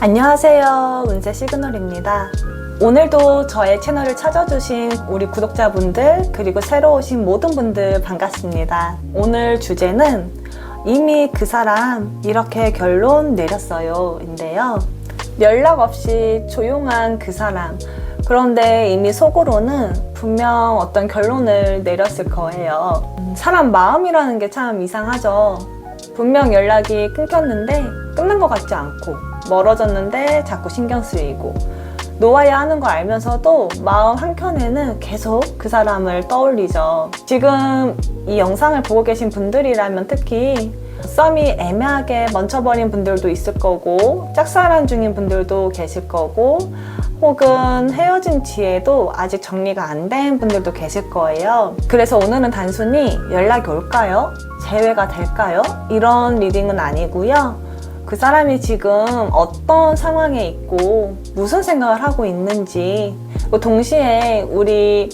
안녕하세요, 운세 시그널입니다. 오늘도 저의 채널을 찾아주신 우리 구독자분들 그리고 새로 오신 모든 분들 반갑습니다. 오늘 주제는 이미 그 사람 이렇게 결론 내렸어요 인데요. 연락 없이 조용한 그 사람, 그런데 이미 속으로는 분명 어떤 결론을 내렸을 거예요. 사람 마음이라는 게 참 이상하죠. 분명 연락이 끊겼는데 끝난 것 같지 않고, 멀어졌는데 자꾸 신경 쓰이고, 놓아야 하는 거 알면서도 마음 한켠에는 계속 그 사람을 떠올리죠. 지금 이 영상을 보고 계신 분들이라면 특히 썸이 애매하게 멈춰버린 분들도 있을 거고, 짝사랑 중인 분들도 계실 거고, 혹은 헤어진 뒤에도 아직 정리가 안 된 분들도 계실 거예요. 그래서 오늘은 단순히 연락이 올까요? 재회가 될까요? 이런 리딩은 아니고요. 그 사람이 지금 어떤 상황에 있고 무슨 생각을 하고 있는지, 동시에 우리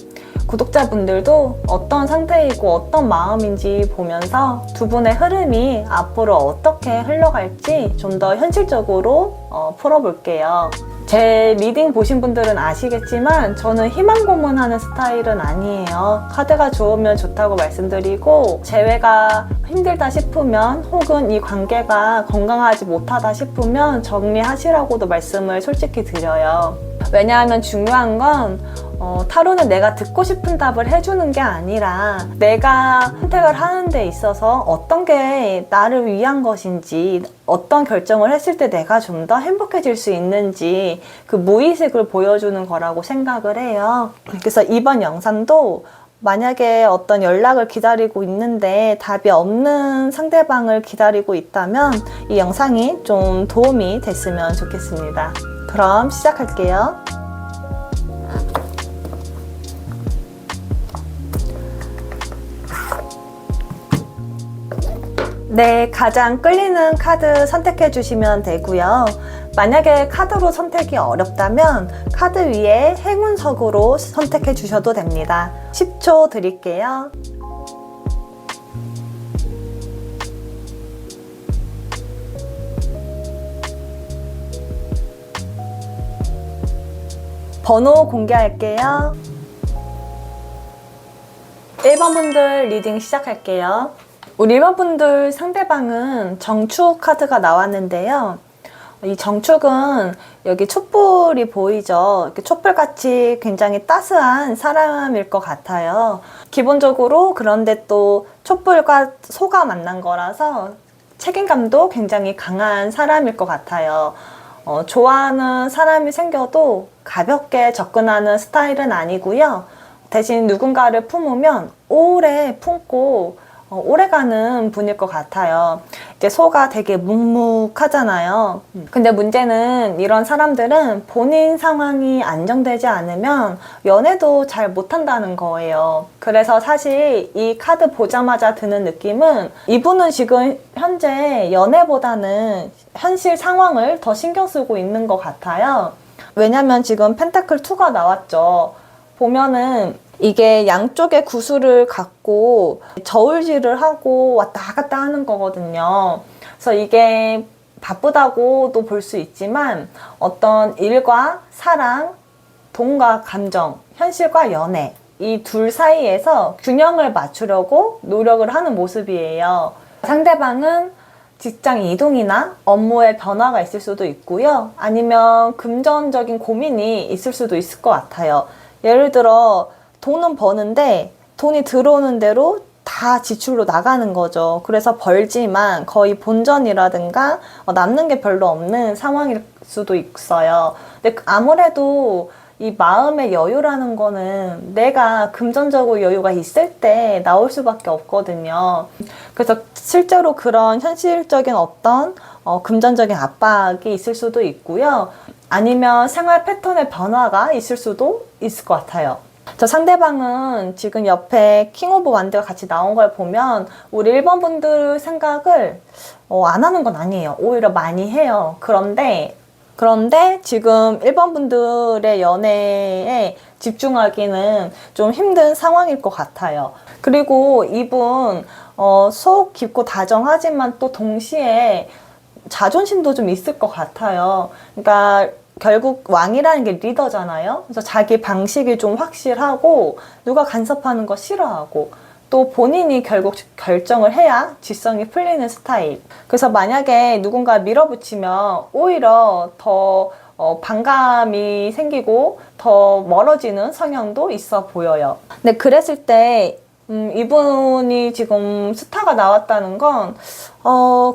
구독자분들도 어떤 상태이고 어떤 마음인지 보면서 두 분의 흐름이 앞으로 어떻게 흘러갈지 좀 더 현실적으로 풀어볼게요. 제 리딩 보신 분들은 아시겠지만 저는 희망 고문하는 스타일은 아니에요. 카드가 좋으면 좋다고 말씀드리고, 재회가 힘들다 싶으면 혹은 이 관계가 건강하지 못하다 싶으면 정리하시라고도 말씀을 솔직히 드려요. 왜냐하면 중요한 건 타로는 내가 듣고 싶은 답을 해주는 게 아니라 내가 선택을 하는 데 있어서 어떤 게 나를 위한 것인지, 어떤 결정을 했을 때 내가 좀 더 행복해질 수 있는지 그 무의식을 보여주는 거라고 생각을 해요. 그래서 이번 영상도 만약에 어떤 연락을 기다리고 있는데 답이 없는 상대방을 기다리고 있다면 이 영상이 좀 도움이 됐으면 좋겠습니다. 그럼 시작할게요. 네, 가장 끌리는 카드 선택해 주시면 되고요. 만약에 카드로 선택이 어렵다면 카드 위에 행운석으로 선택해 주셔도 됩니다. 10초 드릴게요. 번호 공개할게요. 1번 분들 리딩 시작할게요. 우리 1번 분들 상대방은 정축 카드가 나왔는데요. 이 정축은 여기 촛불이 보이죠? 이렇게 촛불같이 굉장히 따스한 사람일 것 같아요. 기본적으로 그런데 또 촛불과 소가 만난 거라서 책임감도 굉장히 강한 사람일 것 같아요. 좋아하는 사람이 생겨도 가볍게 접근하는 스타일은 아니고요. 대신 누군가를 품으면 오래 품고 오래가는 분일 것 같아요. 이제 소가 되게 묵묵하잖아요. 근데 문제는 이런 사람들은 본인 상황이 안정되지 않으면 연애도 잘 못한다는 거예요. 그래서 사실 이 카드 보자마자 드는 느낌은 이분은 지금 현재 연애보다는 현실 상황을 더 신경 쓰고 있는 것 같아요. 왜냐면 지금 펜타클 2가 나왔죠. 보면은 이게 양쪽의 구슬을 갖고 저울질을 하고 왔다 갔다 하는 거거든요. 그래서 이게 바쁘다고도 볼 수 있지만 어떤 일과 사랑, 돈과 감정, 현실과 연애, 이 둘 사이에서 균형을 맞추려고 노력을 하는 모습이에요. 상대방은 직장 이동이나 업무의 변화가 있을 수도 있고요. 아니면 금전적인 고민이 있을 수도 있을 것 같아요. 예를 들어 돈은 버는데 돈이 들어오는 대로 다 지출로 나가는 거죠. 그래서 벌지만 거의 본전이라든가 남는 게 별로 없는 상황일 수도 있어요. 근데 아무래도 이 마음의 여유라는 거는 내가 금전적으로 여유가 있을 때 나올 수밖에 없거든요. 그래서 실제로 그런 현실적인 어떤 금전적인 압박이 있을 수도 있고요. 아니면 생활 패턴의 변화가 있을 수도 있을 것 같아요. 저 상대방은 지금 옆에 킹 오브 완드가 같이 나온 걸 보면 우리 1번 분들 생각을 안 하는 건 아니에요. 오히려 많이 해요. 그런데 지금 1번 분들의 연애에 집중하기는 좀 힘든 상황일 것 같아요. 그리고 이분 속 깊고 다정하지만 또 동시에 자존심도 좀 있을 것 같아요. 그러니까 결국 왕이라는 게 리더잖아요. 그래서 자기 방식이 좀 확실하고 누가 간섭하는 거 싫어하고 또 본인이 결국 결정을 해야 지성이 풀리는 스타일. 그래서 만약에 누군가 밀어붙이면 오히려 더 반감이 생기고 더 멀어지는 성향도 있어 보여요. 근데 그랬을 때 이분이 지금 스타가 나왔다는 건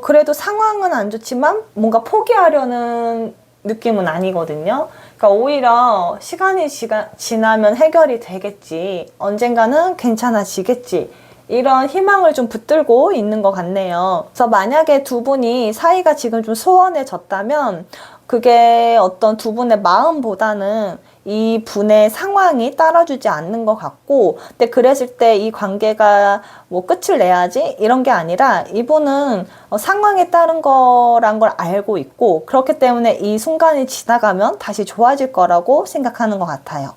그래도 상황은 안 좋지만 뭔가 포기하려는 느낌은 아니거든요. 그러니까 오히려 시간이 지나면 해결이 되겠지. 언젠가는 괜찮아지겠지. 이런 희망을 좀 붙들고 있는 것 같네요. 그래서 만약에 두 분이 사이가 지금 좀 소원해졌다면 그게 어떤 두 분의 마음보다는 이 분의 상황이 따라주지 않는 것 같고, 근데 그랬을 때 이 관계가 뭐 끝을 내야지 이런 게 아니라 이분은 상황에 따른 거란 걸 알고 있고, 그렇기 때문에 이 순간이 지나가면 다시 좋아질 거라고 생각하는 것 같아요.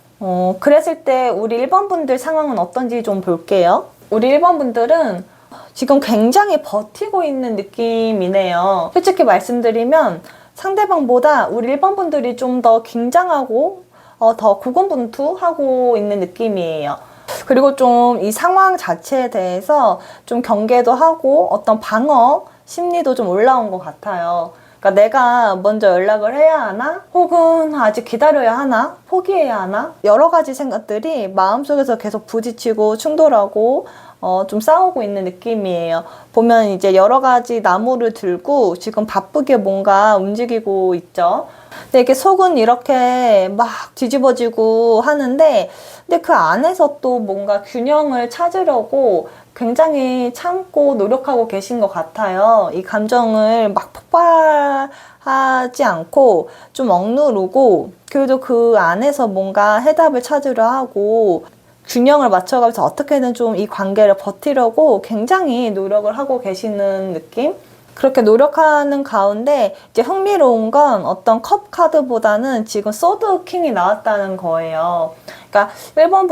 그랬을 때 우리 1번 분들 상황은 어떤지 좀 볼게요. 우리 1번 분들은 지금 굉장히 버티고 있는 느낌이네요. 솔직히 말씀드리면 상대방보다 우리 1번 분들이 좀 더 긴장하고 더 고군분투하고 있는 느낌이에요. 그리고 좀 이 상황 자체에 대해서 좀 경계도 하고 어떤 방어 심리도 좀 올라온 것 같아요. 그러니까 내가 먼저 연락을 해야 하나? 혹은 아직 기다려야 하나? 포기해야 하나? 여러 가지 생각들이 마음속에서 계속 부딪히고 충돌하고 좀 싸우고 있는 느낌이에요. 보면 이제 여러 가지 나무를 들고 지금 바쁘게 뭔가 움직이고 있죠. 근데 이게 속은 이렇게 막 뒤집어지고 하는데, 근데 그 안에서 또 뭔가 균형을 찾으려고 굉장히 참고 노력하고 계신 것 같아요. 이 감정을 막 폭발하지 않고 좀 억누르고, 그래도 그 안에서 뭔가 해답을 찾으려 하고, 균형을 맞춰가면서 어떻게든 좀 이 관계를 버티려고 굉장히 노력을 하고 계시는 느낌? 그렇게 노력하는 가운데 이제 흥미로운 건 어떤 컵 카드보다는 지금 소드 킹이 나왔다는 거예요. 그러니까 1번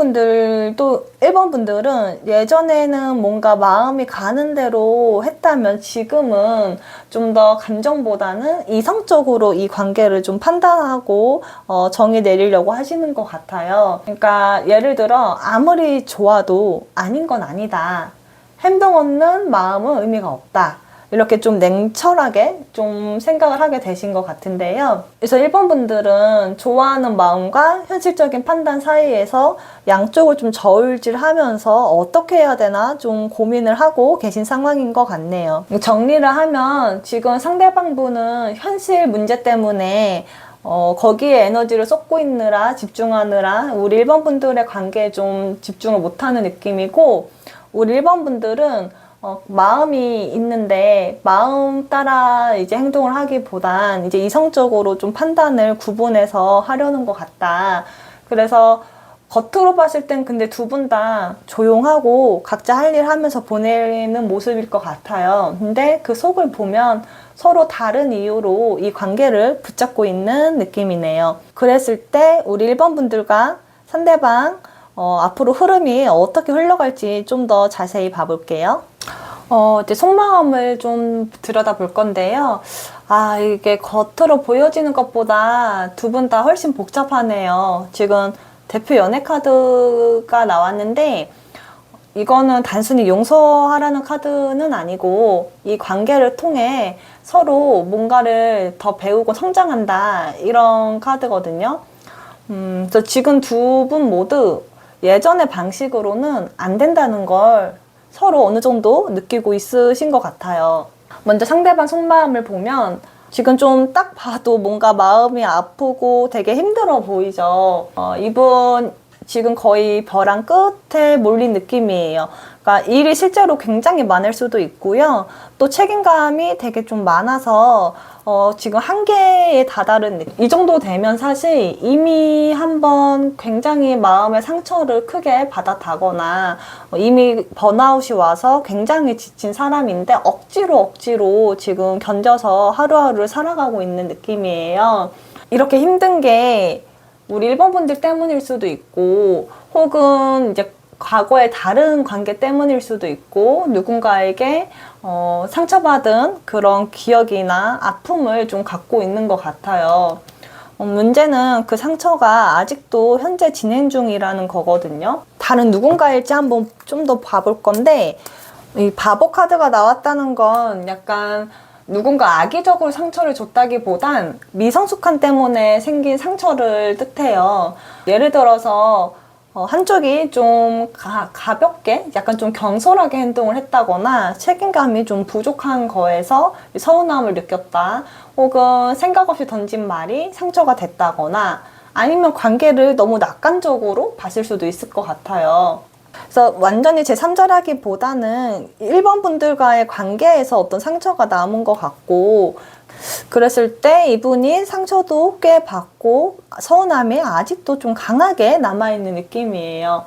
분들은 예전에는 뭔가 마음이 가는 대로 했다면 지금은 좀 더 감정보다는 이성적으로 이 관계를 좀 판단하고 정의 내리려고 하시는 것 같아요. 그러니까 예를 들어 아무리 좋아도 아닌 건 아니다. 행동 없는 마음은 의미가 없다. 이렇게 좀 냉철하게 좀 생각을 하게 되신 것 같은데요. 그래서 1번 분들은 좋아하는 마음과 현실적인 판단 사이에서 양쪽을 좀 저울질하면서 어떻게 해야 되나 좀 고민을 하고 계신 상황인 것 같네요. 정리를 하면 지금 상대방 분은 현실 문제 때문에 거기에 에너지를 쏟고 있느라 집중하느라 우리 1번 분들의 관계에 좀 집중을 못하는 느낌이고, 우리 1번 분들은 마음이 있는데 마음 따라 이제 행동을 하기보단 이제 이성적으로 좀 판단을 구분해서 하려는 것 같다. 그래서 겉으로 봤을 땐 근데 두 분 다 조용하고 각자 할 일 하면서 보내는 모습일 것 같아요. 근데 그 속을 보면 서로 다른 이유로 이 관계를 붙잡고 있는 느낌이네요. 그랬을 때 우리 1번 분들과 상대방 앞으로 흐름이 어떻게 흘러갈지 좀 더 자세히 봐볼게요. 이제 속마음을 좀 들여다볼 건데요. 이게 겉으로 보여지는 것보다 두 분 다 훨씬 복잡하네요. 지금 대표 연애 카드가 나왔는데, 이거는 단순히 용서하라는 카드는 아니고 이 관계를 통해 서로 뭔가를 더 배우고 성장한다, 이런 카드거든요. 그래서 지금 두 분 모두 예전의 방식으로는 안 된다는 걸 서로 어느 정도 느끼고 있으신 것 같아요. 먼저 상대방 속마음을 보면 지금 좀 딱 봐도 뭔가 마음이 아프고 되게 힘들어 보이죠. 이분 지금 거의 벼랑 끝에 몰린 느낌이에요. 그러니까 일이 실제로 굉장히 많을 수도 있고요. 또 책임감이 되게 좀 많아서 지금 한계에 다다른 느낌. 이 정도 되면 사실 이미 한번 굉장히 마음의 상처를 크게 받았다거나 이미 번아웃이 와서 굉장히 지친 사람인데 억지로 지금 견뎌서 하루하루를 살아가고 있는 느낌이에요. 이렇게 힘든 게 우리 1번 분들 때문일 수도 있고, 혹은 이제 과거의 다른 관계 때문일 수도 있고, 누군가에게 상처받은 그런 기억이나 아픔을 좀 갖고 있는 것 같아요. 문제는 그 상처가 아직도 현재 진행 중이라는 거거든요. 다른 누군가일지 한번 좀 더 봐볼 건데, 이 바보 카드가 나왔다는 건 약간 누군가 악의적으로 상처를 줬다기보단 미성숙함 때문에 생긴 상처를 뜻해요. 예를 들어서 한쪽이 좀 가볍게 약간 좀 경솔하게 행동을 했다거나 책임감이 좀 부족한 거에서 서운함을 느꼈다, 혹은 생각 없이 던진 말이 상처가 됐다거나, 아니면 관계를 너무 낙관적으로 봤을 수도 있을 것 같아요. 그래서 완전히 제3자라기보다는 1번 분들과의 관계에서 어떤 상처가 남은 것 같고, 그랬을 때 이분이 상처도 꽤 받고 서운함이 아직도 좀 강하게 남아있는 느낌이에요.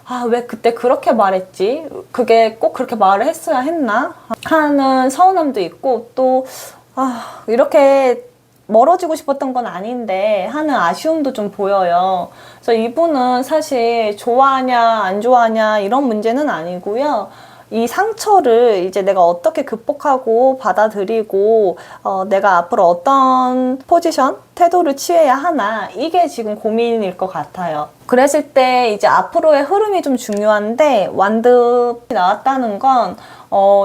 아, 왜 그때 그렇게 말했지? 그게 꼭 그렇게 말을 했어야 했나? 하는 서운함도 있고, 또 이렇게 멀어지고 싶었던 건 아닌데 하는 아쉬움도 좀 보여요. 그래서 이분은 사실 좋아하냐 안 좋아하냐 이런 문제는 아니고요. 이 상처를 이제 내가 어떻게 극복하고 받아들이고 내가 앞으로 어떤 포지션, 태도를 취해야 하나, 이게 지금 고민일 것 같아요. 그랬을 때 이제 앞으로의 흐름이 좀 중요한데, 완득이 나왔다는 건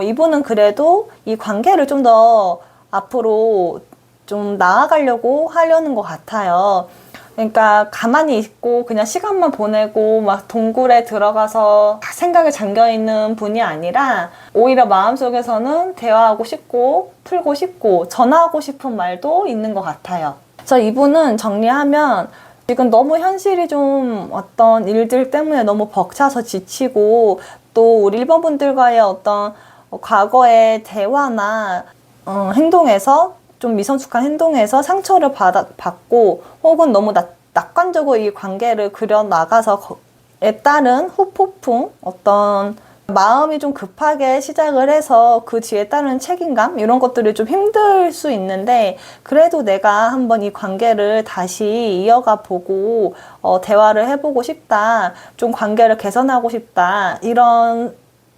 이분은 그래도 이 관계를 좀 더 앞으로 좀 나아가려고 하려는 것 같아요. 그러니까 가만히 있고 그냥 시간만 보내고 막 동굴에 들어가서 생각에 잠겨있는 분이 아니라, 오히려 마음속에서는 대화하고 싶고 풀고 싶고 전하고 싶은 말도 있는 것 같아요. 그래서 이분은 정리하면, 지금 너무 현실이 좀 어떤 일들 때문에 너무 벅차서 지치고, 또 우리 1번 분들과의 어떤 과거의 대화나 행동에서, 좀 미성숙한 행동에서 상처를 받고, 혹은 너무 낙관적으로 이 관계를 그려나가서에 따른 후폭풍, 어떤 마음이 좀 급하게 시작을 해서 그 뒤에 따른 책임감, 이런 것들이 좀 힘들 수 있는데, 그래도 내가 한번 이 관계를 다시 이어가 보고 대화를 해보고 싶다, 좀 관계를 개선하고 싶다, 이런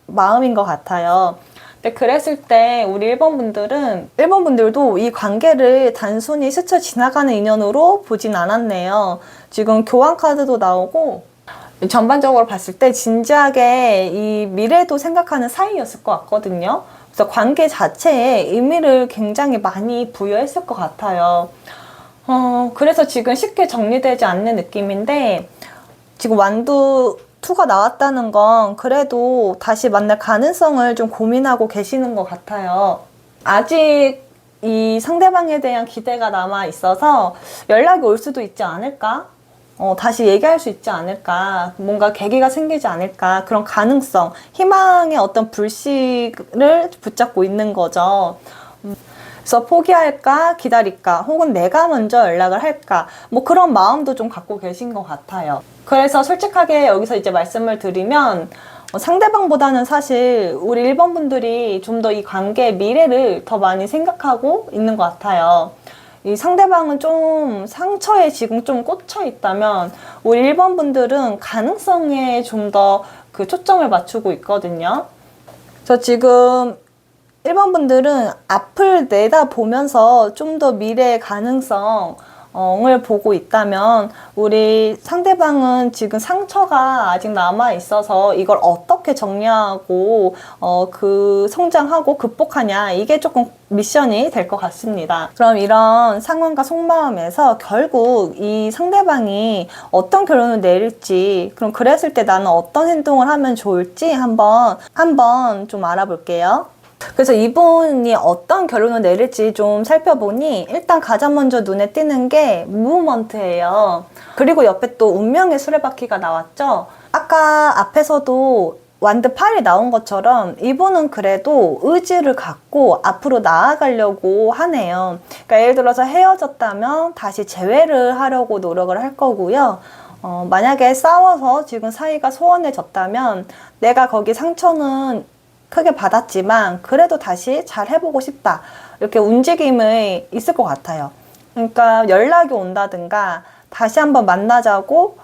마음인 것 같아요. 근데 그랬을 때 우리 1번 분들도 이 관계를 단순히 스쳐 지나가는 인연으로 보진 않았네요. 지금 교환 카드도 나오고, 전반적으로 봤을 때 진지하게 이 미래도 생각하는 사이였을 것 같거든요. 그래서 관계 자체에 의미를 굉장히 많이 부여했을 것 같아요. 그래서 지금 쉽게 정리되지 않는 느낌인데, 지금 완두 2가 나왔다는 건 그래도 다시 만날 가능성을 좀 고민하고 계시는 것 같아요. 아직 이 상대방에 대한 기대가 남아 있어서 연락이 올 수도 있지 않을까? 다시 얘기할 수 있지 않을까? 뭔가 계기가 생기지 않을까? 그런 가능성, 희망의 어떤 불씨를 붙잡고 있는 거죠. 그래서 포기할까, 기다릴까, 혹은 내가 먼저 연락을 할까, 뭐 그런 마음도 좀 갖고 계신 것 같아요. 그래서 솔직하게 여기서 이제 말씀을 드리면, 상대방보다는 사실 우리 1번 분들이 좀 더 이 관계의 미래를 더 많이 생각하고 있는 것 같아요. 이 상대방은 좀 상처에 지금 좀 꽂혀 있다면, 우리 1번 분들은 가능성에 좀 더 그 초점을 맞추고 있거든요. 그래서 지금 1번 분들은 앞을 내다보면서 좀 더 미래의 가능성을 보고 있다면, 우리 상대방은 지금 상처가 아직 남아 있어서 이걸 어떻게 정리하고 그 성장하고 극복하냐, 이게 조금 미션이 될 것 같습니다. 그럼 이런 상황과 속마음에서 결국 이 상대방이 어떤 결론을 내릴지, 그럼 그랬을 때 나는 어떤 행동을 하면 좋을지 한번 좀 알아볼게요. 그래서 이분이 어떤 결론을 내릴지 좀 살펴보니, 일단 가장 먼저 눈에 띄는 게 무브먼트예요. 그리고 옆에 또 운명의 수레바퀴가 나왔죠. 아까 앞에서도 완드 8이 나온 것처럼 이분은 그래도 의지를 갖고 앞으로 나아가려고 하네요. 그러니까 예를 들어서 헤어졌다면 다시 재회를 하려고 노력을 할 거고요. 만약에 싸워서 지금 사이가 소원해졌다면, 내가 거기 상처는 크게 받았지만 그래도 다시 잘 해보고 싶다, 이렇게 움직임이 있을 것 같아요. 그러니까 연락이 온다든가, 다시 한번 만나자고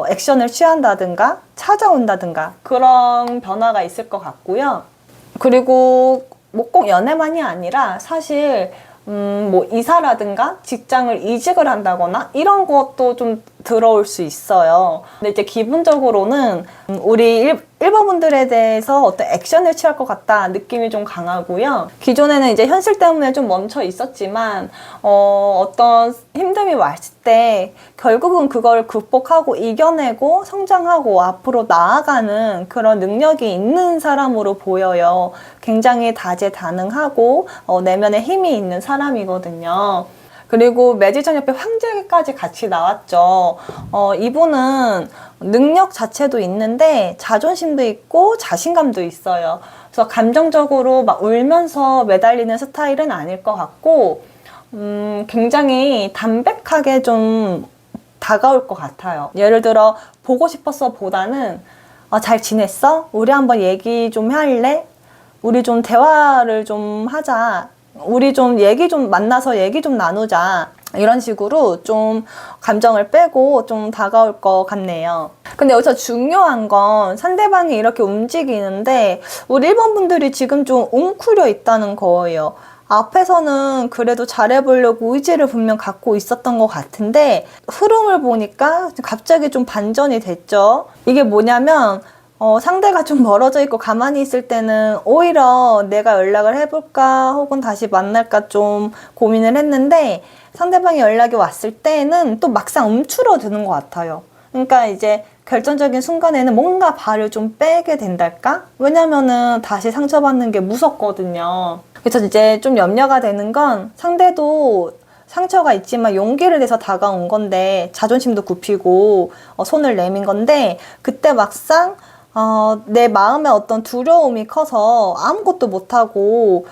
액션을 취한다든가, 찾아온다든가, 그런 변화가 있을 것 같고요. 그리고 뭐 꼭 연애만이 아니라 사실 뭐 이사라든가 직장을 이직을 한다거나 이런 것도 좀 들어올 수 있어요. 근데 이제 기본적으로는 우리 1번 분들에 대해서 어떤 액션을 취할 것 같다 느낌이 좀 강하고요. 기존에는 이제 현실 때문에 좀 멈춰 있었지만 어떤 힘듦이 왔을 때 결국은 그걸 극복하고 이겨내고 성장하고 앞으로 나아가는 그런 능력이 있는 사람으로 보여요. 굉장히 다재다능하고 내면에 힘이 있는 사람이거든요. 그리고 매지션 옆에 황제까지 같이 나왔죠. 이분은 능력 자체도 있는데 자존심도 있고 자신감도 있어요. 그래서 감정적으로 막 울면서 매달리는 스타일은 아닐 것 같고 굉장히 담백하게 좀 다가올 것 같아요. 예를 들어 보고 싶었어 보다는 잘 지냈어? 우리 한번 얘기 좀 할래? 우리 좀 대화를 좀 하자. 우리 좀 만나서 얘기 좀 나누자. 이런 식으로 좀 감정을 빼고 좀 다가올 것 같네요. 근데 여기서 중요한 건 상대방이 이렇게 움직이는데 우리 1번 분들이 지금 좀 웅크려 있다는 거예요. 앞에서는 그래도 잘해보려고 의지를 분명 갖고 있었던 것 같은데 흐름을 보니까 갑자기 좀 반전이 됐죠. 이게 뭐냐면 상대가 좀 멀어져 있고 가만히 있을 때는 오히려 내가 연락을 해볼까 혹은 다시 만날까 좀 고민을 했는데 상대방이 연락이 왔을 때는 또 막상 움츠러드는 것 같아요. 그러니까 이제 결정적인 순간에는 뭔가 발을 좀 빼게 된달까? 왜냐면은 다시 상처받는 게 무섭거든요. 그래서 이제 좀 염려가 되는 건 상대도 상처가 있지만 용기를 내서 다가온 건데 자존심도 굽히고 손을 내민 건데 그때 막상 내 마음에 어떤 두려움이 커서 아무것도 못하고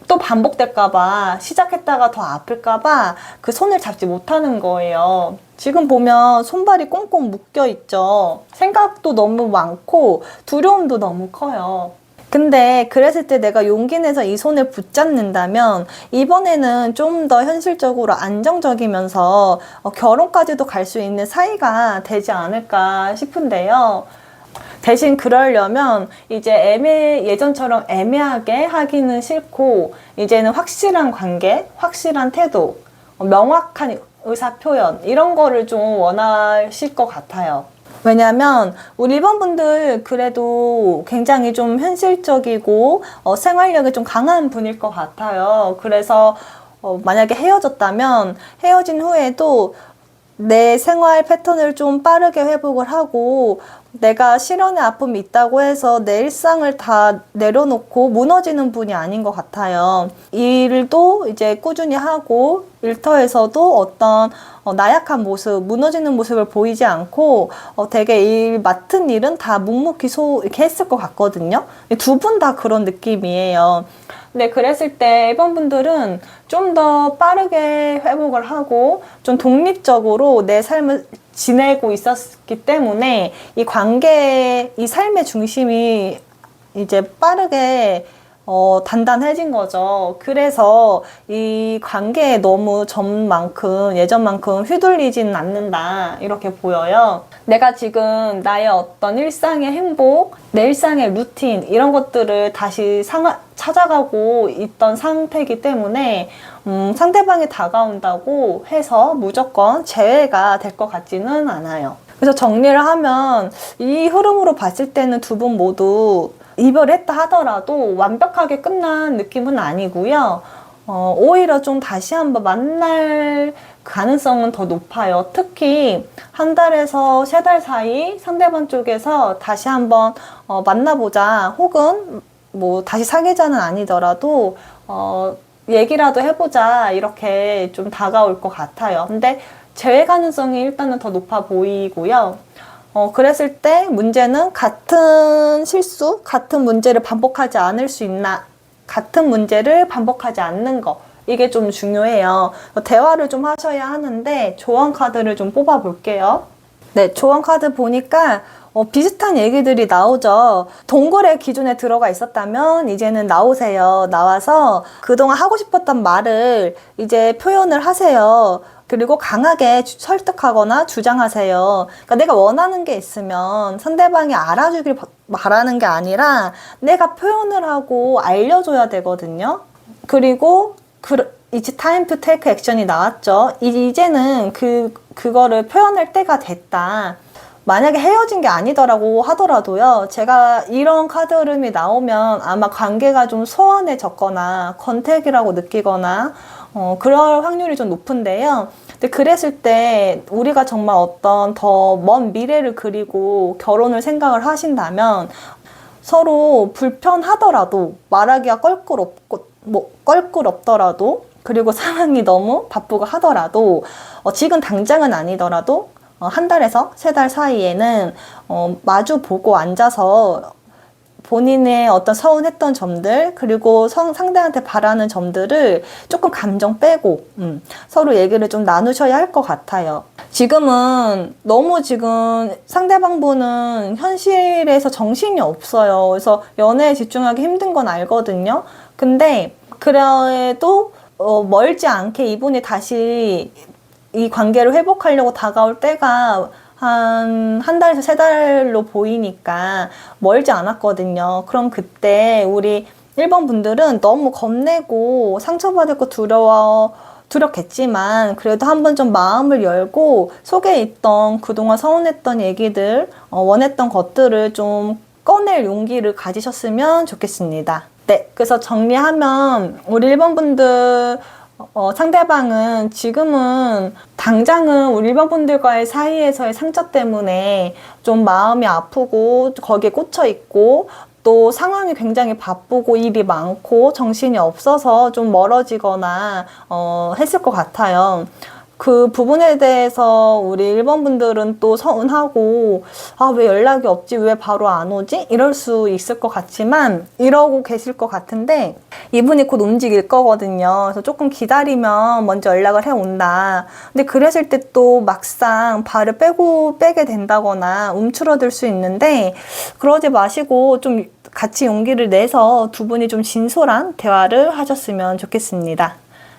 또 반복될까봐 시작했다가 더 아플까봐 그 손을 잡지 못하는 거예요. 지금 보면 손발이 꽁꽁 묶여 있죠. 생각도 너무 많고 두려움도 너무 커요. 근데 그랬을 때 내가 용기 내서 이 손을 붙잡는다면 이번에는 좀 더 현실적으로 안정적이면서 결혼까지도 갈 수 있는 사이가 되지 않을까 싶은데요. 대신 그러려면 이제 예전처럼 애매하게 하기는 싫고 이제는 확실한 관계, 확실한 태도, 명확한 의사표현 이런 거를 좀 원하실 것 같아요. 왜냐면 우리 1번 분들 그래도 굉장히 좀 현실적이고 생활력이 좀 강한 분일 것 같아요. 그래서 만약에 헤어졌다면 헤어진 후에도 내 생활 패턴을 좀 빠르게 회복을 하고 내가 실연의 아픔이 있다고 해서 내 일상을 다 내려놓고 무너지는 분이 아닌 것 같아요. 일도 이제 꾸준히 하고 일터에서도 어떤 나약한 모습, 무너지는 모습을 보이지 않고 되게 일 맡은 일은 다 묵묵히 이렇게 했을 것 같거든요. 두 분 다 그런 느낌이에요. 근데 그랬을 때 1번 분들은 좀 더 빠르게 회복을 하고 좀 독립적으로 내 삶을 지내고 있었기 때문에 이 관계, 이 삶의 중심이 이제 빠르게 단단해진 거죠. 그래서 이 관계에 너무 예전만큼 휘둘리지는 않는다 이렇게 보여요. 내가 지금 나의 어떤 일상의 행복, 내 일상의 루틴 이런 것들을 다시 찾아가고 있던 상태이기 때문에 상대방이 다가온다고 해서 무조건 재회가 될 것 같지는 않아요. 그래서 정리를 하면 이 흐름으로 봤을 때는 두 분 모두 이별했다 하더라도 완벽하게 끝난 느낌은 아니고요. 오히려 좀 다시 한번 만날 가능성은 더 높아요. 특히 한 달에서 3달 사이 상대방 쪽에서 다시 한번 만나보자 혹은 뭐 다시 사귀자는 아니더라도 얘기라도 해보자 이렇게 좀 다가올 것 같아요. 근데 재회 가능성이 일단은 더 높아 보이고요. 그랬을 때 문제는 같은 실수, 같은 문제를 반복하지 않을 수 있나, 같은 문제를 반복하지 않는 거 이게 좀 중요해요. 대화를 좀 하셔야 하는데 조언 카드를 좀 뽑아 볼게요. 네, 조언 카드 보니까 비슷한 얘기들이 나오죠. 동굴에 기존에 들어가 있었다면 이제는 나오세요. 나와서 그동안 하고 싶었던 말을 이제 표현을 하세요. 그리고 강하게 설득하거나 주장하세요. 그러니까 내가 원하는 게 있으면 상대방이 알아주길 바라는 게 아니라 내가 표현을 하고 알려줘야 되거든요. 그리고 이제 time to take action이 나왔죠. 이제는 그거를 표현할 때가 됐다. 만약에 헤어진 게 아니더라고 하더라도요, 제가 이런 카드 흐름이 나오면 아마 관계가 좀 소원해졌거나 권태기라고 느끼거나 그럴 확률이 좀 높은데요. 근데 그랬을 때 우리가 정말 어떤 더 먼 미래를 그리고 결혼을 생각을 하신다면 서로 불편하더라도 말하기가 껄끄럽더라도 그리고 상황이 너무 바쁘고 하더라도 지금 당장은 아니더라도 한 달에서 세 달 사이에는 마주 보고 앉아서 본인의 어떤 서운했던 점들 그리고 상대한테 바라는 점들을 조금 감정 빼고 서로 얘기를 좀 나누셔야 할 것 같아요. 지금은 너무 지금 상대방 분은 현실에서 정신이 없어요. 그래서 연애에 집중하기 힘든 건 알거든요. 근데 그래도 멀지 않게 이분이 다시 이 관계를 회복하려고 다가올 때가 한 달에서 세 달로 보이니까 멀지 않았거든요. 그럼 그때 우리 1번 분들은 너무 겁내고 상처받을 거 두렵겠지만 그래도 한번 좀 마음을 열고 속에 있던 그동안 서운했던 얘기들, 원했던 것들을 좀 꺼낼 용기를 가지셨으면 좋겠습니다. 네, 그래서 정리하면 우리 1번 분들 상대방은 지금은 당장은 우리 일반 분들과의 사이에서의 상처 때문에 좀 마음이 아프고 거기에 꽂혀 있고 또 상황이 굉장히 바쁘고 일이 많고 정신이 없어서 좀 멀어지거나 했을 것 같아요. 그 부분에 대해서 우리 1번 분들은 또 서운하고 왜 연락이 없지? 왜 바로 안 오지? 이럴 수 있을 것 같지만 이러고 계실 것 같은데 이분이 곧 움직일 거거든요. 그래서 조금 기다리면 먼저 연락을 해온다. 근데 그랬을 때 또 막상 발을 빼게 된다거나 움츠러들 수 있는데 그러지 마시고 좀 같이 용기를 내서 두 분이 좀 진솔한 대화를 하셨으면 좋겠습니다.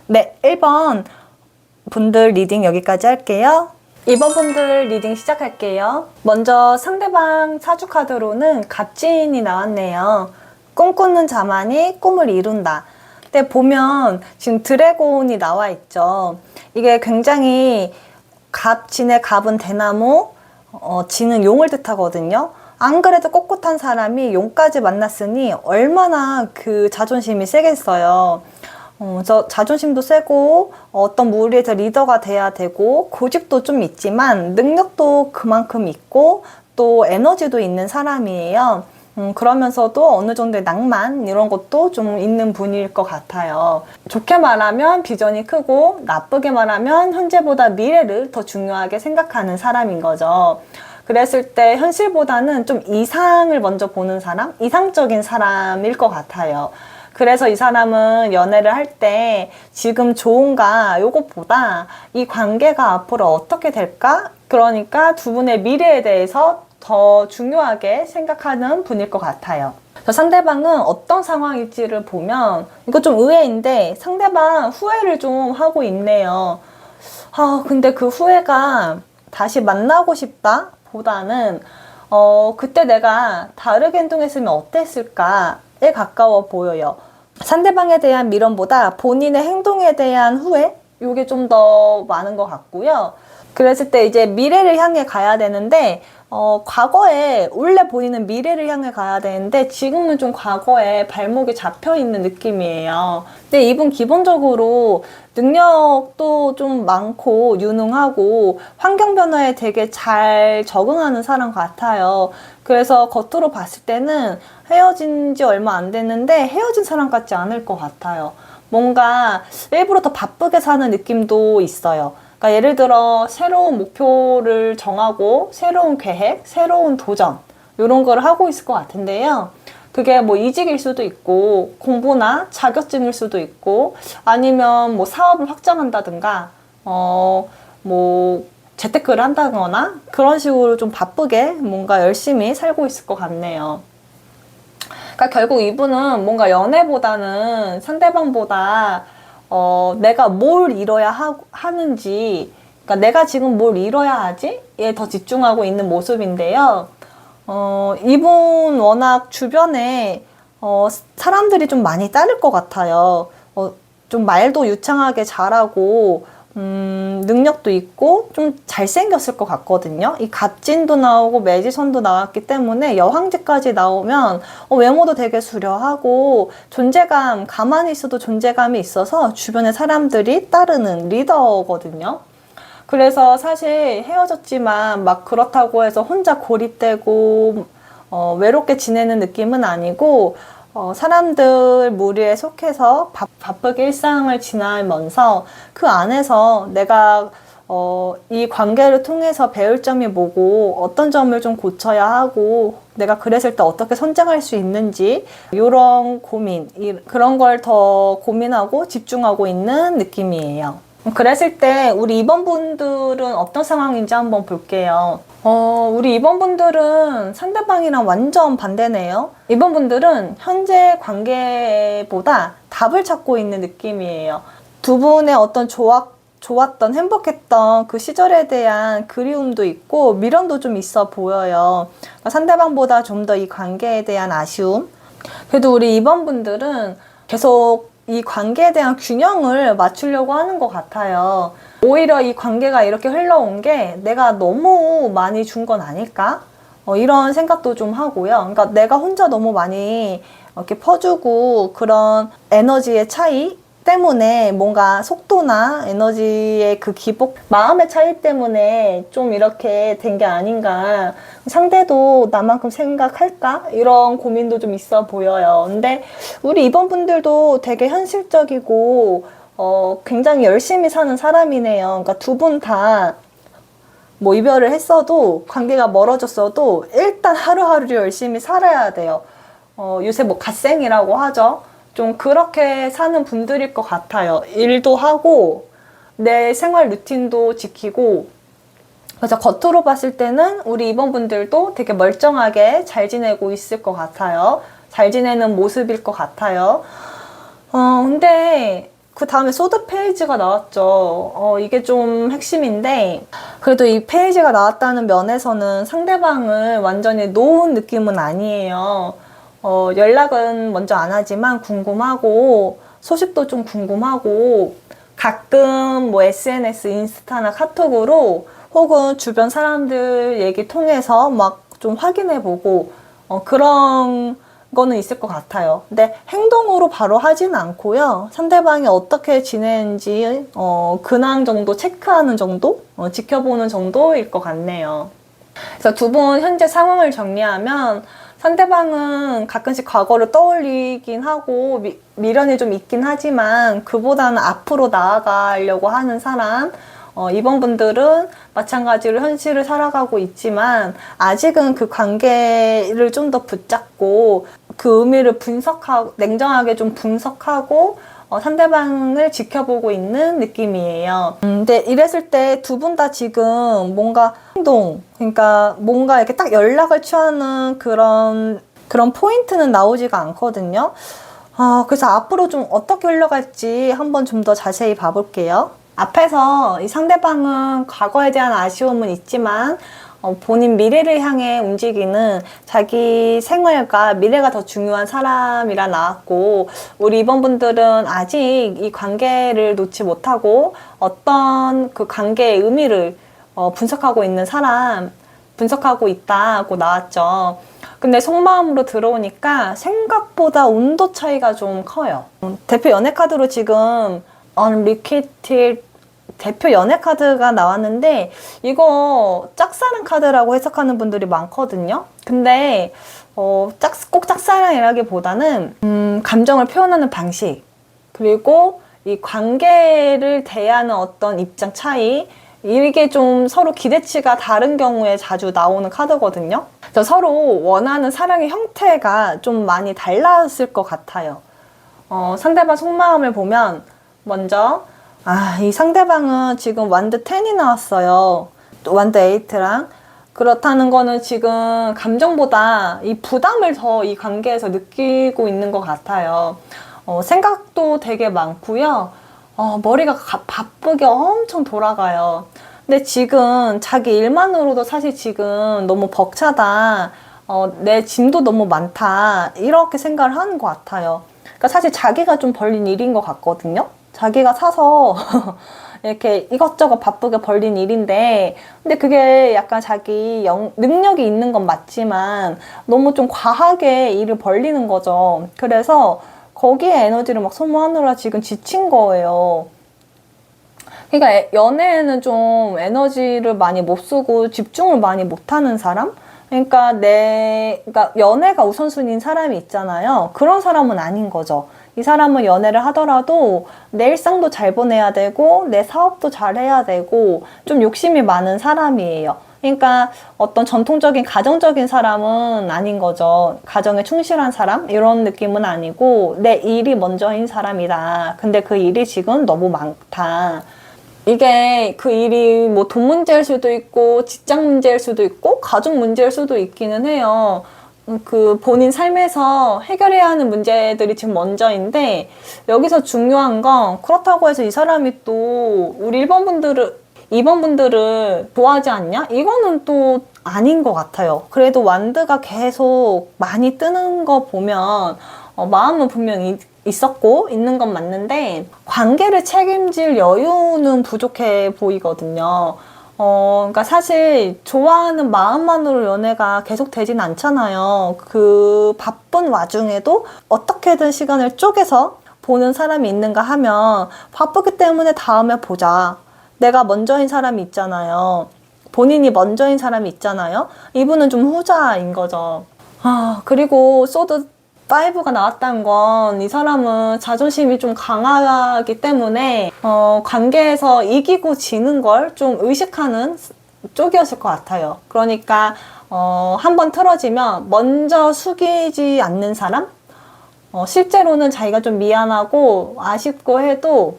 네, 1번 분들 리딩 여기까지 할게요. 2번 분들 리딩 시작할게요. 먼저 상대방 사주 카드로는 갑진이 나왔네요. 꿈꾸는 자만이 꿈을 이룬다. 근데 보면 지금 드래곤이 나와 있죠. 이게 굉장히 진의 갑은 대나무, 진은 용을 뜻하거든요. 안 그래도 꼿꼿한 사람이 용까지 만났으니 얼마나 그 자존심이 세겠어요. 저 자존심도 세고 어떤 무리에서 리더가 돼야 되고 고집도 좀 있지만 능력도 그만큼 있고 또 에너지도 있는 사람이에요. 그러면서도 어느 정도의 낭만 이런 것도 좀 있는 분일 것 같아요. 좋게 말하면 비전이 크고 나쁘게 말하면 현재보다 미래를 더 중요하게 생각하는 사람인 거죠. 그랬을 때 현실보다는 좀 이상을 먼저 보는 사람, 이상적인 사람일 것 같아요. 그래서 이 사람은 연애를 할 때 지금 좋은가 요것보다 이 관계가 앞으로 어떻게 될까? 그러니까 두 분의 미래에 대해서 더 중요하게 생각하는 분일 것 같아요. 상대방은 어떤 상황일지를 보면 이거 좀 의외인데 상대방 후회를 좀 하고 있네요. 근데 그 후회가 다시 만나고 싶다 보다는 그때 내가 다르게 행동했으면 어땠을까에 가까워 보여요. 상대방에 대한 미련보다 본인의 행동에 대한 후회? 이게 좀 더 많은 것 같고요. 그랬을 때 이제 미래를 향해 가야 되는데 과거에 원래 본인은 미래를 향해 가야 되는데 지금은 좀 과거에 발목이 잡혀 있는 느낌이에요. 근데 이분 기본적으로 능력도 좀 많고 유능하고 환경 변화에 되게 잘 적응하는 사람 같아요. 그래서 겉으로 봤을 때는 헤어진 지 얼마 안 됐는데 헤어진 사람 같지 않을 것 같아요. 뭔가 일부러 더 바쁘게 사는 느낌도 있어요. 그러니까 예를 들어 새로운 목표를 정하고 새로운 계획, 새로운 도전 이런 걸 하고 있을 것 같은데요. 그게 뭐 이직일 수도 있고 공부나 자격증일 수도 있고 아니면 뭐 사업을 확장한다든가 뭐 재테크를 한다거나 그런 식으로 좀 바쁘게 뭔가 열심히 살고 있을 것 같네요. 그러니까 결국 이분은 뭔가 연애보다는 상대방보다 내가 뭘 이뤄야 하는지, 그러니까 내가 지금 뭘 이뤄야 하지?에 더 집중하고 있는 모습인데요. 이분 워낙 주변에 사람들이 좀 많이 따를 것 같아요. 좀 말도 유창하게 잘하고 능력도 있고 좀 잘생겼을 것 같거든요. 이 갑진도 나오고 매지선도 나왔기 때문에 여황제까지 나오면 외모도 되게 수려하고 존재감, 가만히 있어도 존재감이 있어서 주변의 사람들이 따르는 리더거든요. 그래서 사실 헤어졌지만 막 그렇다고 해서 혼자 고립되고 외롭게 지내는 느낌은 아니고 사람들 무리에 속해서 바쁘게 일상을 지나면서 그 안에서 내가 이 관계를 통해서 배울 점이 뭐고 어떤 점을 좀 고쳐야 하고 내가 그랬을 때 어떻게 선정할 수 있는지 이런 고민, 그런 걸 더 고민하고 집중하고 있는 느낌이에요. 그랬을 때 우리 2번 분들은 어떤 상황인지 한번 볼게요. 우리 2번 분들은 상대방이랑 완전 반대네요. 2번 분들은 현재 관계보다 답을 찾고 있는 느낌이에요. 두 분의 어떤 좋았던, 행복했던 그 시절에 대한 그리움도 있고 미련도 좀 있어 보여요. 그러니까 상대방보다 좀 더 이 관계에 대한 아쉬움. 그래도 우리 2번 분들은 계속 이 관계에 대한 균형을 맞추려고 하는 것 같아요. 오히려 이 관계가 이렇게 흘러온 게 내가 너무 많이 준 건 아닐까? 이런 생각도 좀 하고요. 그러니까 내가 혼자 너무 많이 이렇게 퍼주고 그런 에너지의 차이 때문에 뭔가 속도나 에너지의 그 기복, 마음의 차이 때문에 좀 이렇게 된 게 아닌가. 상대도 나만큼 생각할까? 이런 고민도 좀 있어 보여요. 근데 우리 2번 분들도 되게 현실적이고 굉장히 열심히 사는 사람이네요. 그러니까 두 분 다 뭐 이별을 했어도 관계가 멀어졌어도 일단 하루하루 열심히 살아야 돼요. 요새 뭐 갓생이라고 하죠. 좀 그렇게 사는 분들일 것 같아요. 일도 하고 내 생활 루틴도 지키고. 그래서 겉으로 봤을 때는 우리 2번 분들도 되게 멀쩡하게 잘 지내고 있을 것 같아요. 잘 지내는 모습일 것 같아요. 근데 그 다음에 소드 페이지가 나왔죠. 이게 좀 핵심인데 그래도 이 페이지가 나왔다는 면에서는 상대방을 완전히 놓은 느낌은 아니에요. 연락은 먼저 안 하지만 궁금하고 소식도 좀 궁금하고 가끔 뭐 SNS, 인스타나 카톡으로 혹은 주변 사람들 얘기 통해서 막 좀 확인해보고 그런 거는 있을 것 같아요. 근데 행동으로 바로 하진 않고요. 상대방이 어떻게 지내는지 근황 정도 체크하는 정도? 지켜보는 정도일 것 같네요. 그래서 두 분 현재 상황을 정리하면 상대방은 가끔씩 과거를 떠올리긴 하고 미련이 좀 있긴 하지만 그보다는 앞으로 나아가려고 하는 사람. 2번 분들은 마찬가지로 현실을 살아가고 있지만 아직은 그 관계를 좀 더 붙잡고 그 의미를 분석하고 냉정하게 좀 분석하고 상대방을 지켜보고 있는 느낌이에요. 근데 이랬을 때 두 분 다 지금 뭔가 행동, 그러니까 뭔가 이렇게 딱 연락을 취하는 그런 포인트는 나오지가 않거든요. 그래서 앞으로 좀 어떻게 흘러갈지 한번 좀 더 자세히 봐볼게요. 앞에서 이 상대방은 과거에 대한 아쉬움은 있지만 본인 미래를 향해 움직이는 자기 생활과 미래가 더 중요한 사람이라 나왔고 우리 2번 분들은 아직 이 관계를 놓지 못하고 어떤 그 관계의 의미를 분석하고 있는 사람, 분석하고 있다고 나왔죠. 근데 속마음으로 들어오니까 생각보다 온도 차이가 좀 커요. 대표 연애 카드로 지금 Unrequited 대표 연애 카드가 나왔는데 이거 짝사랑 카드라고 해석하는 분들이 많거든요. 근데 꼭 짝사랑이라기보다는 감정을 표현하는 방식 그리고 이 관계를 대하는 어떤 입장 차이 이게 좀 서로 기대치가 다른 경우에 자주 나오는 카드거든요. 그래서 서로 원하는 사랑의 형태가 좀 많이 달랐을 것 같아요. 상대방 속마음을 보면 먼저 이 상대방은 지금 완드 10이 나왔어요. 완드 8랑. 그렇다는 거는 지금 감정보다 이 부담을 더 이 관계에서 느끼고 있는 것 같아요. 생각도 되게 많고요. 머리가 바쁘게 엄청 돌아가요. 근데 지금 자기 일만으로도 사실 지금 너무 벅차다. 내 짐도 너무 많다. 이렇게 생각을 하는 것 같아요. 그러니까 사실 자기가 좀 벌린 일인 것 같거든요. 자기가 사서 이렇게 이것저것 바쁘게 벌린 일인데, 근데 그게 약간 자기 능력이 있는 건 맞지만 너무 좀 과하게 일을 벌리는 거죠. 그래서 거기에 에너지를 막 소모하느라 지금 지친 거예요. 그러니까 연애에는 좀 에너지를 많이 못 쓰고 집중을 많이 못 하는 사람? 그러니까 연애가 우선순위인 사람이 있잖아요. 그런 사람은 아닌 거죠. 이 사람은 연애를 하더라도 내 일상도 잘 보내야 되고, 내 사업도 잘 해야 되고, 좀 욕심이 많은 사람이에요. 그러니까 어떤 전통적인 가정적인 사람은 아닌 거죠. 가정에 충실한 사람? 이런 느낌은 아니고, 내 일이 먼저인 사람이다. 근데 그 일이 지금 너무 많다. 이게 그 일이 뭐 돈 문제일 수도 있고, 직장 문제일 수도 있고, 가족 문제일 수도 있기는 해요. 그 본인 삶에서 해결해야 하는 문제들이 지금 먼저인데, 여기서 중요한 건 그렇다고 해서 이 사람이 또 우리 2번 분들을 좋아하지 않냐? 이거는 또 아닌 것 같아요. 그래도 완드가 계속 많이 뜨는 거 보면 마음은 분명히 있었고 있는 건 맞는데 관계를 책임질 여유는 부족해 보이거든요. 그러니까 사실 좋아하는 마음만으로 연애가 계속 되진 않잖아요. 그 바쁜 와중에도 어떻게든 시간을 쪼개서 보는 사람이 있는가 하면 바쁘기 때문에 다음에 보자. 내가 먼저인 사람이 있잖아요. 본인이 먼저인 사람이 있잖아요. 이분은 좀 후자인 거죠. 그리고 소드 5가 나왔다는 건 이 사람은 자존심이 좀 강하기 때문에 관계에서 이기고 지는 걸 좀 의식하는 쪽이었을 것 같아요. 그러니까 한번 틀어지면 먼저 숙이지 않는 사람? 실제로는 자기가 좀 미안하고 아쉽고 해도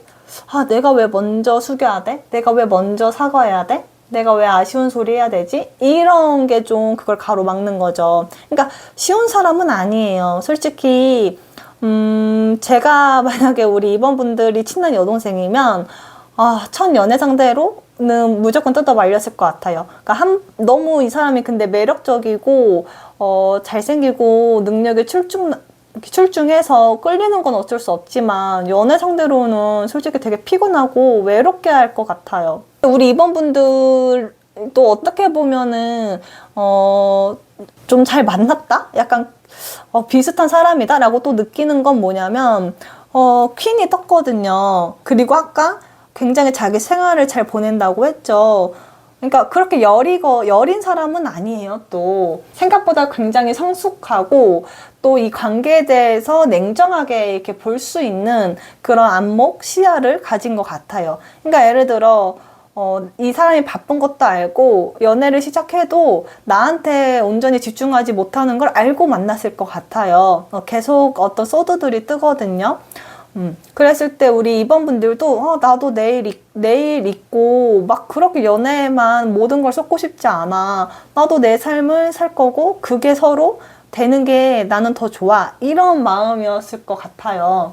내가 왜 먼저 숙여야 돼? 내가 왜 먼저 사과해야 돼? 내가 왜 아쉬운 소리 해야 되지? 이런 게 좀 그걸 가로막는 거죠. 그러니까 쉬운 사람은 아니에요. 솔직히 제가 만약에 우리 2번 분들이 친한 여동생이면 첫 연애 상대로는 무조건 뜯어 말렸을 것 같아요. 그러니까 너무 이 사람이 근데 매력적이고 잘생기고 능력이 출중해서 끌리는 건 어쩔 수 없지만 연애 상대로는 솔직히 되게 피곤하고 외롭게 할 것 같아요. 우리 2번 분들도 어떻게 보면은 좀 잘 만났다? 약간 비슷한 사람이다 라고 또 느끼는 건 뭐냐면 퀸이 떴거든요. 그리고 아까 굉장히 자기 생활을 잘 보낸다고 했죠. 그러니까 그렇게 여린 사람은 아니에요. 또 생각보다 굉장히 성숙하고 또 이 관계에 대해서 냉정하게 이렇게 볼 수 있는 그런 안목, 시야를 가진 것 같아요. 그러니까 예를 들어 이 사람이 바쁜 것도 알고 연애를 시작해도 나한테 온전히 집중하지 못하는 걸 알고 만났을 것 같아요. 계속 어떤 소드들이 뜨거든요. 그랬을 때 우리 2번 분들도 나도 내일 있고 막 그렇게 연애에만 모든 걸 쏟고 싶지 않아. 나도 내 삶을 살 거고 그게 서로 되는 게 나는 더 좋아. 이런 마음이었을 것 같아요.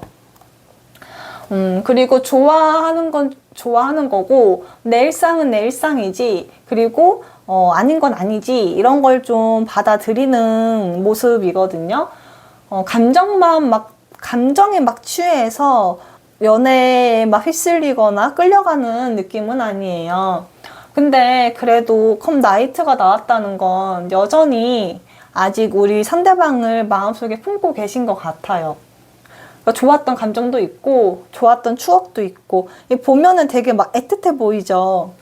그리고 좋아하는 건 좋아하는 거고 내 일상은 내 일상이지. 그리고 아닌 건 아니지. 이런 걸 좀 받아들이는 모습이거든요. 감정에 막 취해서 연애에 막 휩쓸리거나 끌려가는 느낌은 아니에요. 근데 그래도 컴 나이트가 나왔다는 건 여전히 아직 우리 상대방을 마음속에 품고 계신 것 같아요. 그러니까 좋았던 감정도 있고 좋았던 추억도 있고 보면은 되게 막 애틋해 보이죠.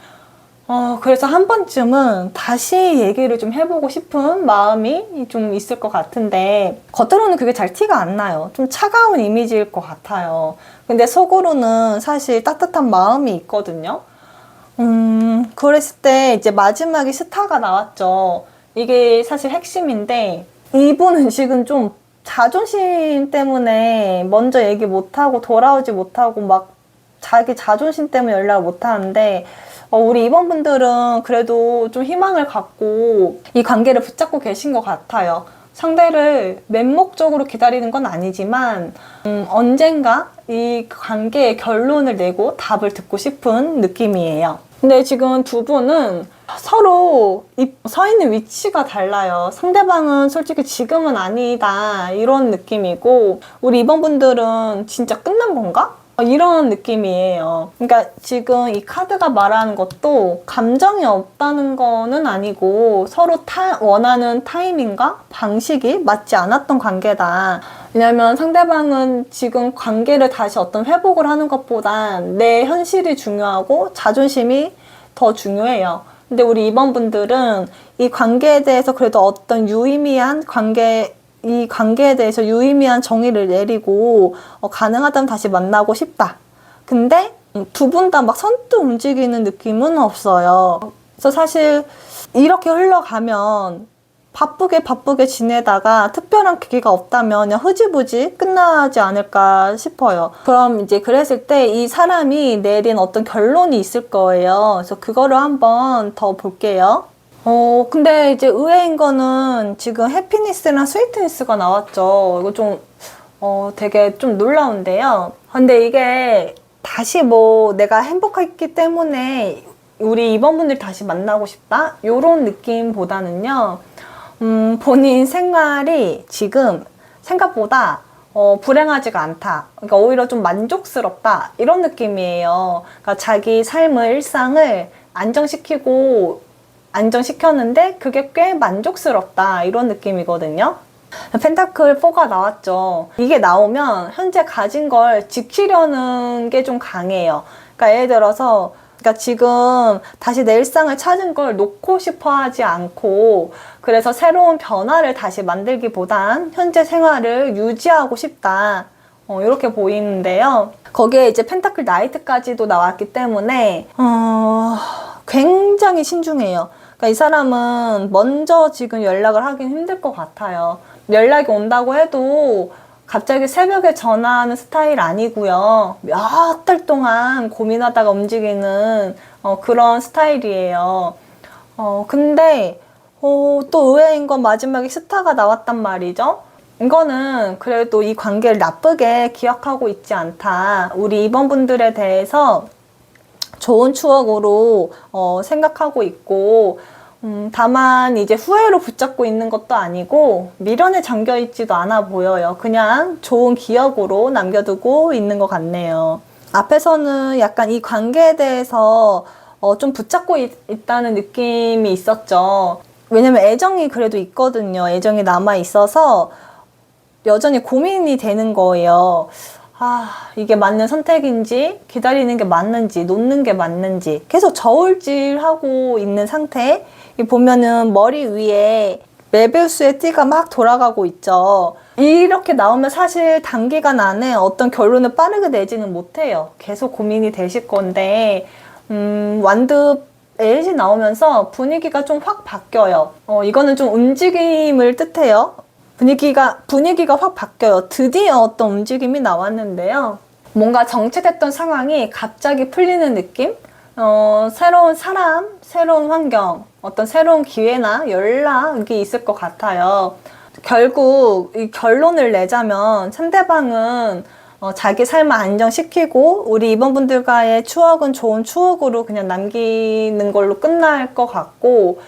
그래서 한 번쯤은 다시 얘기를 좀 해보고 싶은 마음이 좀 있을 것 같은데 겉으로는 그게 잘 티가 안 나요. 좀 차가운 이미지일 것 같아요. 근데 속으로는 사실 따뜻한 마음이 있거든요. 그랬을 때 이제 마지막에 스타가 나왔죠. 이게 사실 핵심인데 이분은 지금 좀 자존심 때문에 먼저 얘기 못하고 돌아오지 못하고 막 자기 자존심 때문에 연락을 못하는데 우리 2번 분들은 그래도 좀 희망을 갖고 이 관계를 붙잡고 계신 것 같아요. 상대를 맹목적으로 기다리는 건 아니지만 언젠가 이 관계의 결론을 내고 답을 듣고 싶은 느낌이에요. 근데 지금 두 분은 서로 서 있는 위치가 달라요. 상대방은 솔직히 지금은 아니다 이런 느낌이고, 우리 2번 분들은 진짜 끝난 건가? 이런 느낌이에요. 그러니까 지금 이 카드가 말하는 것도 감정이 없다는 거는 아니고 서로 원하는 타이밍과 방식이 맞지 않았던 관계다. 왜냐면 상대방은 지금 관계를 다시 어떤 회복을 하는 것보단 내 현실이 중요하고 자존심이 더 중요해요. 근데 우리 2번 분들은 이 관계에 대해서 그래도 어떤 유의미한 이 관계에 대해서 유의미한 정의를 내리고 가능하다면 다시 만나고 싶다. 근데 두 분 다 막 선뜻 움직이는 느낌은 없어요. 그래서 사실 이렇게 흘러가면 바쁘게 지내다가 특별한 계기가 없다면 그냥 흐지부지 끝나지 않을까 싶어요. 그럼 이제 그랬을 때 이 사람이 내린 어떤 결론이 있을 거예요. 그래서 그거를 한번 더 볼게요. 근데 이제 의외인 거는 지금 해피니스랑 스위트니스가 나왔죠. 이거 좀, 되게 좀 놀라운데요. 근데 이게 다시 뭐 내가 행복했기 때문에 우리 2번 분들 다시 만나고 싶다? 요런 느낌보다는요, 본인 생활이 지금 생각보다 불행하지가 않다. 그러니까 오히려 좀 만족스럽다. 이런 느낌이에요. 그러니까 자기 삶의 일상을 안정시켰는데 그게 꽤 만족스럽다 이런 느낌이거든요. 펜타클 4가 나왔죠. 이게 나오면 현재 가진 걸 지키려는 게 좀 강해요. 그러니까 예를 들어서 지금 다시 내 일상을 찾은 걸 놓고 싶어 하지 않고, 그래서 새로운 변화를 다시 만들기보단 현재 생활을 유지하고 싶다. 이렇게 보이는데요. 거기에 이제 펜타클 나이트까지도 나왔기 때문에 굉장히 신중해요. 그러니까 이 사람은 먼저 지금 연락을 하긴 힘들 것 같아요. 연락이 온다고 해도 갑자기 새벽에 전화하는 스타일 아니고요. 몇 달 동안 고민하다가 움직이는 그런 스타일이에요. 근데 또 의외인 건 마지막에 스타가 나왔단 말이죠. 이거는 그래도 이 관계를 나쁘게 기억하고 있지 않다. 우리 2번 분들에 대해서 좋은 추억으로 생각하고 있고, 다만 이제 후회로 붙잡고 있는 것도 아니고 미련에 잠겨 있지도 않아 보여요. 그냥 좋은 기억으로 남겨두고 있는 것 같네요. 앞에서는 약간 이 관계에 대해서 좀 붙잡고 있다는 느낌이 있었죠. 왜냐면 애정이 그래도 있거든요. 애정이 남아 있어서 여전히 고민이 되는 거예요. 이게 맞는 선택인지, 기다리는 게 맞는지, 놓는 게 맞는지 계속 저울질하고 있는 상태. 보면은 머리 위에 메비우스의 띠가 막 돌아가고 있죠. 이렇게 나오면 사실 단기간 안에 어떤 결론을 빠르게 내지는 못해요. 계속 고민이 되실 건데, 완드 에잇이 나오면서 분위기가 좀 확 바뀌어요. 이거는 좀 움직임을 뜻해요. 분위기가 확 바뀌어요. 드디어 어떤 움직임이 나왔는데요. 뭔가 정체됐던 상황이 갑자기 풀리는 느낌? 새로운 사람, 새로운 환경, 어떤 새로운 기회나 연락이 있을 것 같아요. 결국 이 결론을 내자면 상대방은 자기 삶을 안정시키고 우리 2번 분들과의 추억은 좋은 추억으로 그냥 남기는 걸로 끝날 것 같고,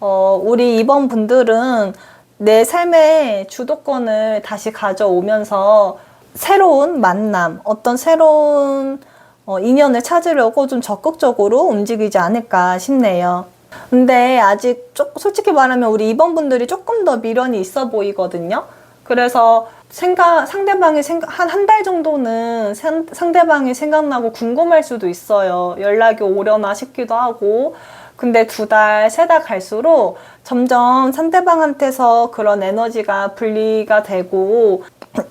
우리 2번 분들은 내 삶의 주도권을 다시 가져오면서 새로운 만남, 어떤 새로운 인연을 찾으려고 좀 적극적으로 움직이지 않을까 싶네요. 근데 아직 솔직히 말하면 우리 2번 분들이 조금 더 미련이 있어 보이거든요. 그래서 상대방이 한 달 정도는 상대방이 생각나고 궁금할 수도 있어요. 연락이 오려나 싶기도 하고. 근데 2달, 3달 갈수록 점점 상대방한테서 그런 에너지가 분리가 되고,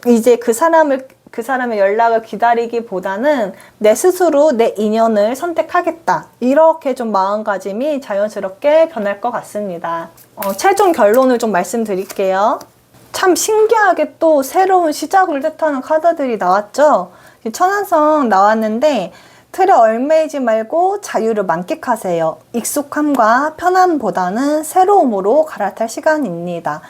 이제 그 사람의 연락을 기다리기보다는 내 스스로 내 인연을 선택하겠다. 이렇게 좀 마음가짐이 자연스럽게 변할 것 같습니다. 최종 결론을 좀 말씀드릴게요. 참 신기하게 또 새로운 시작을 뜻하는 카드들이 나왔죠. 천안성 나왔는데 틀에 얽매이지 말고 자유를 만끽하세요. 익숙함과 편함보다는 새로움으로 갈아탈 시간입니다.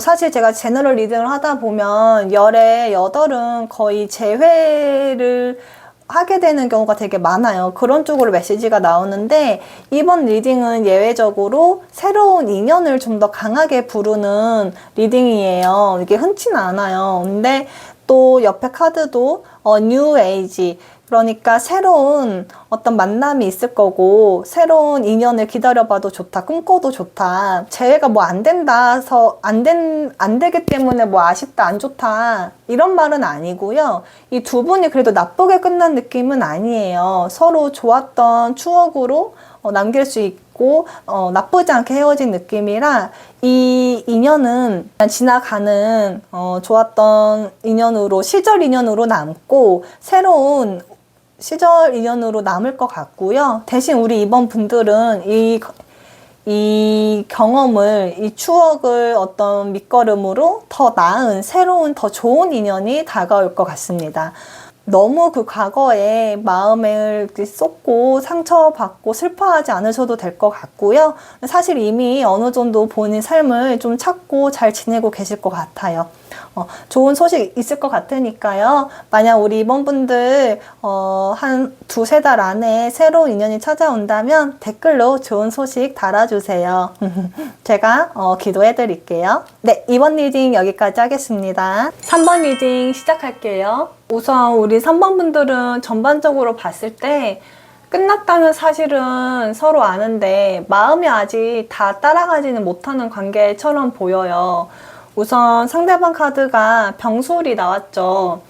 사실 제가 제너럴 리딩을 하다 보면 열의 8은 거의 재회를 하게 되는 경우가 되게 많아요. 그런 쪽으로 메시지가 나오는데 이번 리딩은 예외적으로 새로운 인연을 좀 더 강하게 부르는 리딩이에요. 이게 흔치는 않아요. 근데 또 옆에 카드도 뉴 에이지, 그러니까 새로운 어떤 만남이 있을 거고 새로운 인연을 기다려봐도 좋다, 꿈꿔도 좋다, 재회가 뭐 안 된다서 안 되기 때문에 뭐 아쉽다, 안 좋다 이런 말은 아니고요. 이 두 분이 그래도 나쁘게 끝난 느낌은 아니에요. 서로 좋았던 추억으로 남길 수 있고 나쁘지 않게 헤어진 느낌이라 이 인연은 지나가는 좋았던 인연으로, 시절 인연으로 남고 새로운 시절 인연으로 남을 것 같고요. 대신 우리 이번 분들은 이 경험을, 이 추억을 어떤 밑거름으로 더 나은, 새로운, 더 좋은 인연이 다가올 것 같습니다. 너무 그 과거에 마음을 쏟고 상처받고 슬퍼하지 않으셔도 될 것 같고요. 사실 이미 어느 정도 본인 삶을 좀 찾고 잘 지내고 계실 것 같아요. 좋은 소식 있을 것 같으니까요. 만약 우리 이번 분들 한 2-3달 안에 새로운 인연이 찾아온다면 댓글로 좋은 소식 달아주세요. 제가 기도해 드릴게요. 네, 이번 리딩 여기까지 하겠습니다. 3번 리딩 시작할게요. 우선 우리 3번 분들은 전반적으로 봤을 때 끝났다는 사실은 서로 아는데 마음이 아직 다 따라가지는 못하는 관계처럼 보여요. 우선 상대방 카드가 병술이 나왔죠.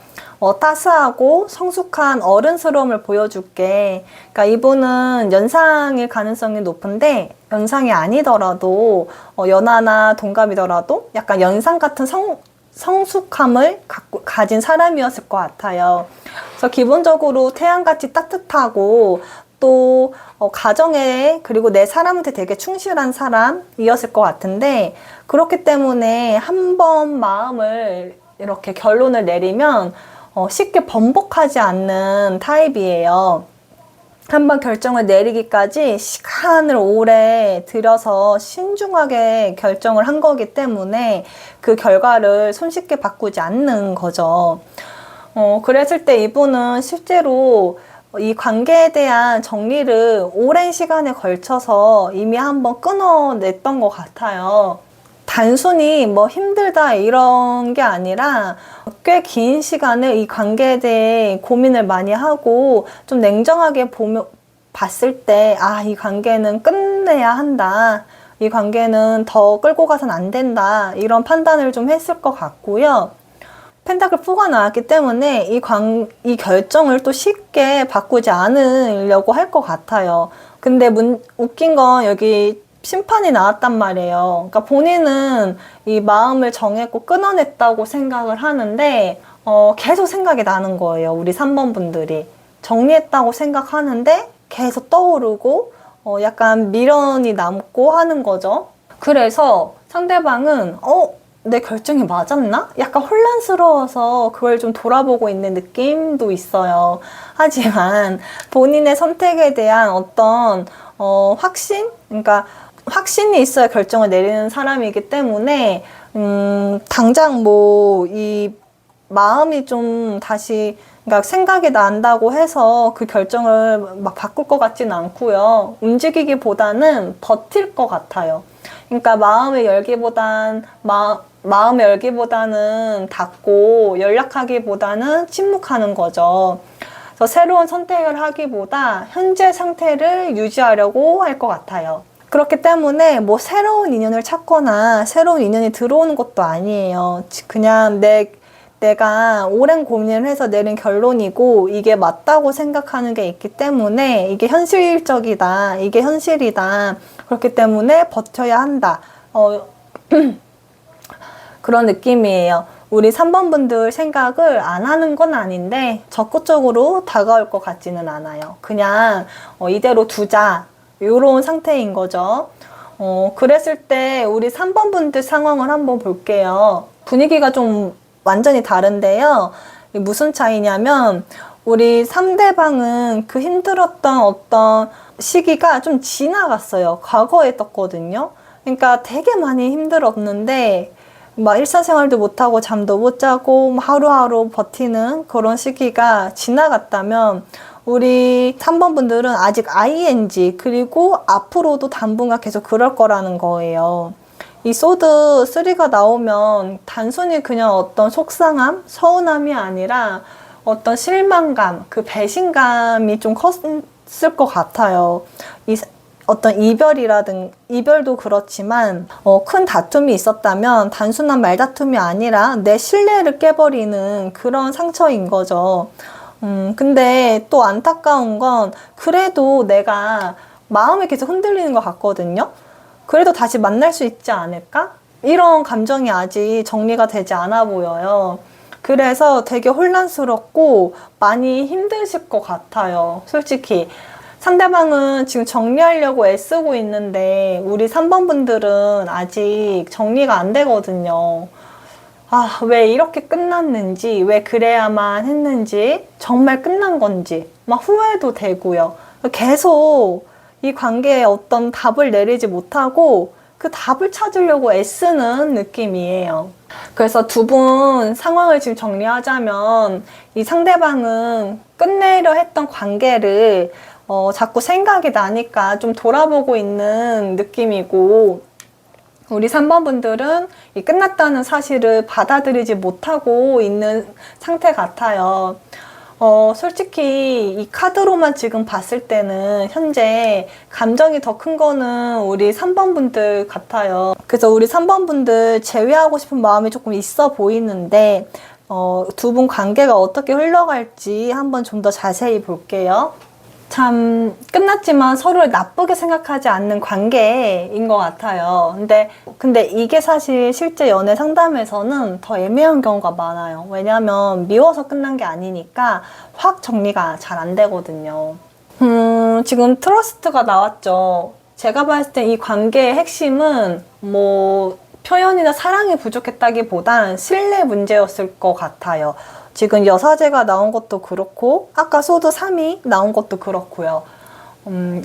따스하고 성숙한 어른스러움을 보여줄게. 그러니까 이분은 연상일 가능성이 높은데 연상이 아니더라도 연하나 동갑이더라도 약간 연상 같은 성숙함을 가진 사람이었을 것 같아요. 그래서 기본적으로 태양같이 따뜻하고 또 가정에, 그리고 내 사람한테 되게 충실한 사람이었을 것 같은데 그렇기 때문에 한 번 마음을 이렇게 결론을 내리면 쉽게 번복하지 않는 타입이에요. 한번 결정을 내리기까지 시간을 오래 들여서 신중하게 결정을 한 거기 때문에 그 결과를 손쉽게 바꾸지 않는 거죠. 그랬을 때 이분은 실제로 이 관계에 대한 정리를 오랜 시간에 걸쳐서 이미 한번 끊어냈던 것 같아요. 단순히 뭐 힘들다 이런 게 아니라 꽤 긴 시간을 이 관계에 대해 고민을 많이 하고 좀 냉정하게 봤을 때 이 관계는 끝내야 한다, 이 관계는 더 끌고 가선 안 된다, 이런 판단을 좀 했을 것 같고요. 펜타클 4가 나왔기 때문에 이 결정을 또 쉽게 바꾸지 않으려고 할 것 같아요. 근데 웃긴 건 여기 심판이 나왔단 말이에요. 그러니까 본인은 이 마음을 정했고 끊어냈다고 생각을 하는데 계속 생각이 나는 거예요. 우리 3번 분들이 정리했다고 생각하는데 계속 떠오르고 약간 미련이 남고 하는 거죠. 그래서 상대방은 내 결정이 맞았나? 약간 혼란스러워서 그걸 좀 돌아보고 있는 느낌도 있어요. 하지만 본인의 선택에 대한 어떤 확신? 그러니까 확신이 있어야 결정을 내리는 사람이기 때문에 당장 뭐 이 마음이 좀 다시, 그러니까 생각이 난다고 해서 그 결정을 막 바꿀 것 같지는 않고요. 움직이기보다는 버틸 것 같아요. 그러니까 마음의 열기보다는 닫고 연락하기보다는 침묵하는 거죠. 그래서 새로운 선택을 하기보다 현재 상태를 유지하려고 할 것 같아요. 그렇기 때문에 뭐 새로운 인연을 찾거나 새로운 인연이 들어오는 것도 아니에요. 그냥 내가 오랜 고민을 해서 내린 결론이고 이게 맞다고 생각하는 게 있기 때문에 이게 현실적이다, 이게 현실이다, 그렇기 때문에 버텨야 한다, 그런 느낌이에요. 우리 3번 분들 생각을 안 하는 건 아닌데 적극적으로 다가올 것 같지는 않아요. 그냥 이대로 두자, 이런 상태인 거죠. 그랬을 때 우리 3번 분들 상황을 한번 볼게요. 분위기가 좀 완전히 다른데요. 무슨 차이냐면 우리 상대방은 그 힘들었던 어떤 시기가 좀 지나갔어요. 과거에 떴거든요. 그러니까 되게 많이 힘들었는데 막 일상생활도 못하고 잠도 못 자고 하루하루 버티는 그런 시기가 지나갔다면 우리 3번 분들은 아직 ing 그리고 앞으로도 당분간 계속 그럴 거라는 거예요. 이 소드 3가 나오면 단순히 그냥 어떤 속상함, 서운함이 아니라 어떤 실망감, 그 배신감이 좀 컸을 것 같아요. 어떤 이별도 그렇지만, 큰 다툼이 있었다면 단순한 말다툼이 아니라 내 신뢰를 깨버리는 그런 상처인 거죠. 근데 또 안타까운 건 그래도 내가 마음이 계속 흔들리는 것 같거든요. 그래도 다시 만날 수 있지 않을까? 이런 감정이 아직 정리가 되지 않아 보여요. 그래서 되게 혼란스럽고 많이 힘드실 것 같아요. 솔직히. 상대방은 지금 정리하려고 애쓰고 있는데 우리 3번 분들은 아직 정리가 안 되거든요. 아, 왜 이렇게 끝났는지, 왜 그래야만 했는지, 정말 끝난 건지 막 후회도 되고요. 계속 이 관계에 어떤 답을 내리지 못하고 그 답을 찾으려고 애쓰는 느낌이에요. 그래서 두 분 상황을 지금 정리하자면 이 상대방은 끝내려 했던 관계를 자꾸 생각이 나니까 좀 돌아보고 있는 느낌이고, 우리 3번 분들은 이 끝났다는 사실을 받아들이지 못하고 있는 상태 같아요. 솔직히 이 카드로만 지금 봤을 때는 현재 감정이 더 큰 거는 우리 3번 분들 같아요. 그래서 우리 3번 분들 제외하고 싶은 마음이 조금 있어 보이는데, 두 분 관계가 어떻게 흘러갈지 한번 좀 더 자세히 볼게요. 참 끝났지만 서로를 나쁘게 생각하지 않는 관계인 것 같아요. 근데 이게 사실 실제 연애 상담에서는 더 애매한 경우가 많아요. 왜냐하면 미워서 끝난 게 아니니까 확 정리가 잘 안 되거든요. 지금 트러스트가 나왔죠. 제가 봤을 때 이 관계의 핵심은 뭐 표현이나 사랑이 부족했다기보단 신뢰 문제였을 것 같아요. 지금 여사제가 나온 것도 그렇고 아까 소드 3이 나온 것도 그렇고요.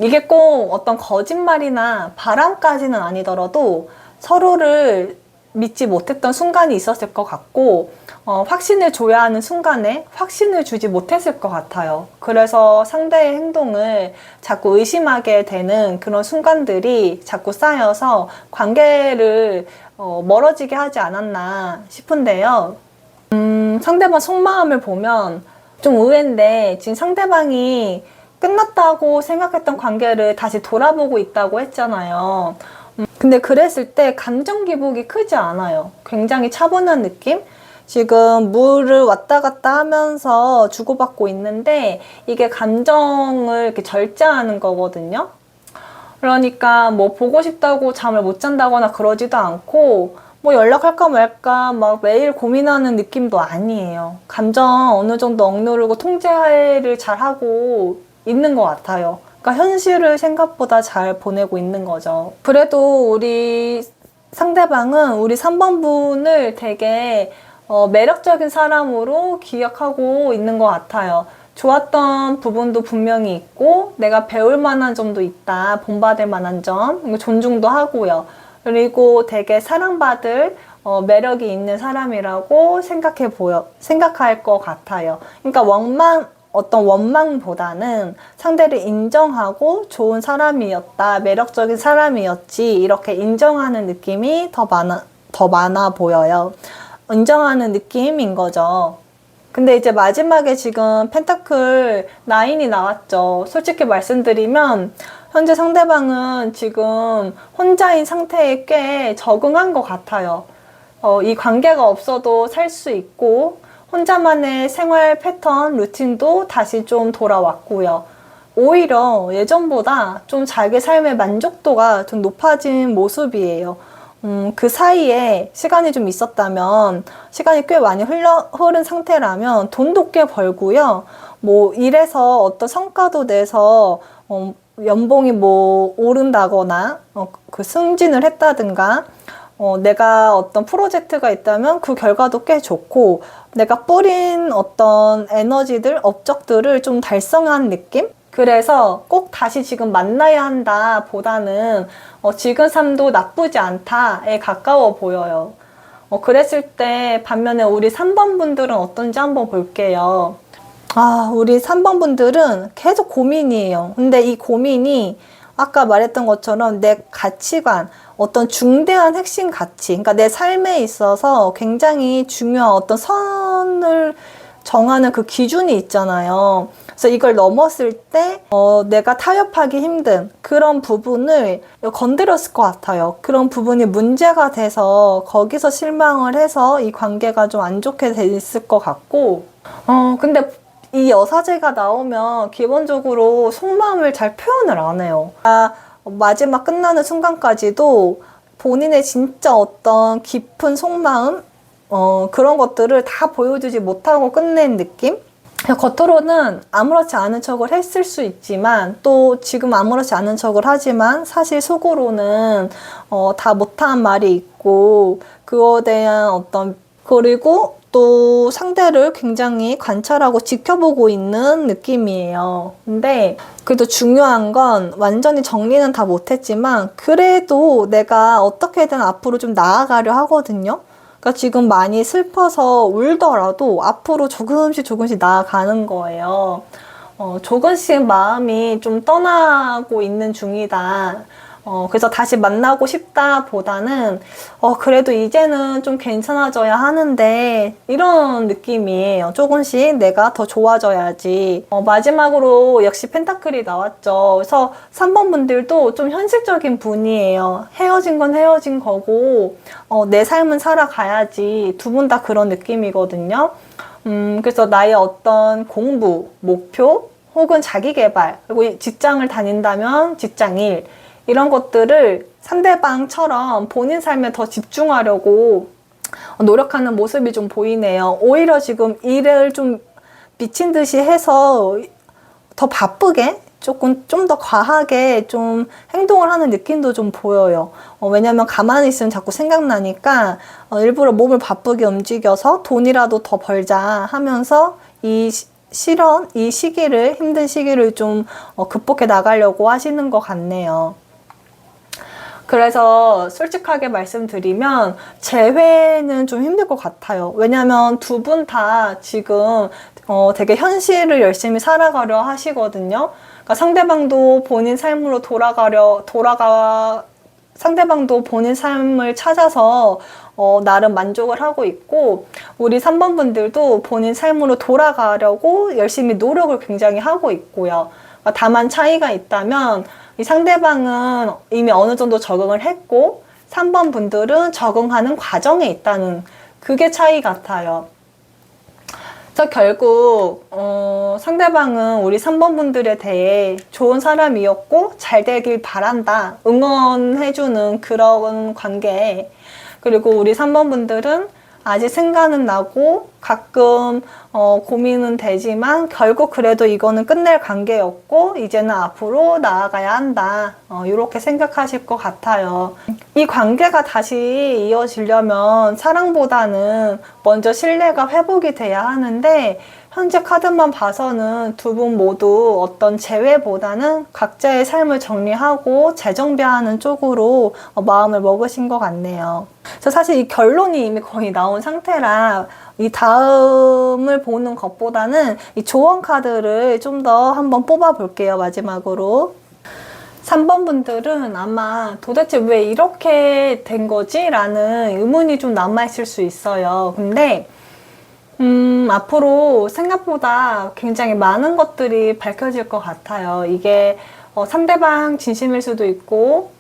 이게 꼭 어떤 거짓말이나 바람까지는 아니더라도 서로를 믿지 못했던 순간이 있었을 것 같고, 확신을 줘야 하는 순간에 확신을 주지 못했을 것 같아요. 그래서 상대의 행동을 자꾸 의심하게 되는 그런 순간들이 자꾸 쌓여서 관계를 멀어지게 하지 않았나 싶은데요. 상대방 속마음을 보면 좀 의외인데, 지금 상대방이 끝났다고 생각했던 관계를 다시 돌아보고 있다고 했잖아요. 근데 그랬을 때 감정 기복이 크지 않아요. 굉장히 차분한 느낌? 지금 물을 왔다 갔다 하면서 주고받고 있는데 이게 감정을 이렇게 절제하는 거거든요. 그러니까 뭐 보고 싶다고 잠을 못 잔다거나 그러지도 않고 뭐 연락할까 말까 막 매일 고민하는 느낌도 아니에요. 감정 어느 정도 억누르고 통제를 잘하고 있는 것 같아요. 그러니까 현실을 생각보다 잘 보내고 있는 거죠. 그래도 우리 상대방은 우리 3번 분을 되게 매력적인 사람으로 기억하고 있는 것 같아요. 좋았던 부분도 분명히 있고 내가 배울 만한 점도 있다. 본받을 만한 점, 존중도 하고요. 그리고 되게 사랑받을 매력이 있는 사람이라고 생각할 것 같아요. 그러니까 어떤 원망보다는 상대를 인정하고 좋은 사람이었다, 매력적인 사람이었지, 이렇게 인정하는 느낌이 더 많아 보여요. 인정하는 느낌인 거죠. 근데 이제 마지막에 지금 펜타클 9이 나왔죠. 솔직히 말씀드리면 현재 상대방은 지금 혼자인 상태에 꽤 적응한 것 같아요. 이 관계가 없어도 살 수 있고 혼자만의 생활 패턴, 루틴도 다시 좀 돌아왔고요. 오히려 예전보다 좀 자기 삶의 만족도가 좀 높아진 모습이에요. 그 사이에 시간이 좀 있었다면, 시간이 꽤 많이 흐른 상태라면 돈도 꽤 벌고요. 뭐 일해서 어떤 성과도 내서 연봉이 뭐 오른다거나 그 승진을 했다든가 내가 어떤 프로젝트가 있다면 그 결과도 꽤 좋고, 내가 뿌린 어떤 에너지들, 업적들을 좀 달성한 느낌? 그래서 꼭 다시 지금 만나야 한다 보다는 지금 삶도 나쁘지 않다에 가까워 보여요. 그랬을 때 반면에 우리 3번 분들은 어떤지 한번 볼게요. 우리 3번 분들은 계속 고민이에요. 근데 이 고민이 아까 말했던 것처럼 내 가치관, 어떤 중대한 핵심 가치, 그러니까 내 삶에 있어서 굉장히 중요한 어떤 선을 정하는 그 기준이 있잖아요. 그래서 이걸 넘었을 때 내가 타협하기 힘든 그런 부분을 건드렸을 것 같아요. 그런 부분이 문제가 돼서 거기서 실망을 해서 이 관계가 좀 안 좋게 됐을 것 같고, 근데 이 여사제가 나오면 기본적으로 속마음을 잘 표현을 안 해요. 마지막 끝나는 순간까지도 본인의 진짜 어떤 깊은 속마음, 그런 것들을 다 보여주지 못하고 끝낸 느낌? 겉으로는 아무렇지 않은 척을 했을 수 있지만, 또 지금 아무렇지 않은 척을 하지만 사실 속으로는 다 못한 말이 있고, 그거에 대한 그리고 또 상대를 굉장히 관찰하고 지켜보고 있는 느낌이에요. 근데 그래도 중요한 건 완전히 정리는 다 못했지만 그래도 내가 어떻게든 앞으로 좀 나아가려 하거든요. 그러니까 지금 많이 슬퍼서 울더라도 앞으로 조금씩 나아가는 거예요. 조금씩 마음이 좀 떠나고 있는 중이다. 그래서 다시 만나고 싶다 보다는, 그래도 이제는 좀 괜찮아져야 하는데, 이런 느낌이에요. 조금씩 내가 더 좋아져야지. 마지막으로 역시 펜타클이 나왔죠. 그래서 3번 분들도 좀 현실적인 분이에요. 헤어진 건 헤어진 거고, 내 삶은 살아가야지. 두 분 다 그런 느낌이거든요. 그래서 나의 어떤 공부, 목표, 혹은 자기 개발, 그리고 직장을 다닌다면 직장 일, 이런 것들을 상대방처럼 본인 삶에 더 집중하려고 노력하는 모습이 좀 보이네요. 오히려 지금 일을 좀 미친 듯이 해서 더 바쁘게, 좀 더 과하게 좀 행동을 하는 느낌도 좀 보여요. 왜냐면 가만히 있으면 자꾸 생각나니까 일부러 몸을 바쁘게 움직여서 돈이라도 더 벌자 하면서 이 시기를, 힘든 시기를 좀 극복해 나가려고 하시는 것 같네요. 그래서 솔직하게 말씀드리면 재회는 좀 힘들 것 같아요. 왜냐면 두 분 다 지금 되게 현실을 열심히 살아가려 하시거든요. 그러니까 상대방도 본인 삶으로 상대방도 본인 삶을 찾아서 나름 만족을 하고 있고, 우리 3번 분들도 본인 삶으로 돌아가려고 열심히 노력을 굉장히 하고 있고요. 그러니까 다만 차이가 있다면 이 상대방은 이미 어느 정도 적응을 했고 3번 분들은 적응하는 과정에 있다는 그게 차이 같아요. 그래서 결국 상대방은 우리 3번 분들에 대해 좋은 사람이었고 잘 되길 바란다, 응원해주는 그런 관계. 그리고 우리 3번 분들은 아직 생각은 나고 가끔 고민은 되지만 결국 그래도 이거는 끝낼 관계였고 이제는 앞으로 나아가야 한다, 이렇게 생각하실 것 같아요. 이 관계가 다시 이어지려면 사랑보다는 먼저 신뢰가 회복이 돼야 하는데, 현재 카드만 봐서는 두 분 모두 어떤 재회보다는 각자의 삶을 정리하고 재정비하는 쪽으로 마음을 먹으신 것 같네요. 그래서 사실 이 결론이 이미 거의 나온 상태라 이 다음을 보는 것보다는 이 조언 카드를 좀 더 한번 뽑아 볼게요. 마지막으로 3번 분들은 아마 도대체 왜 이렇게 된 거지? 라는 의문이 좀 남아있을 수 있어요. 근데 앞으로 생각보다 굉장히 많은 것들이 밝혀질 것 같아요. 이게 상대방 진심일 수도 있고,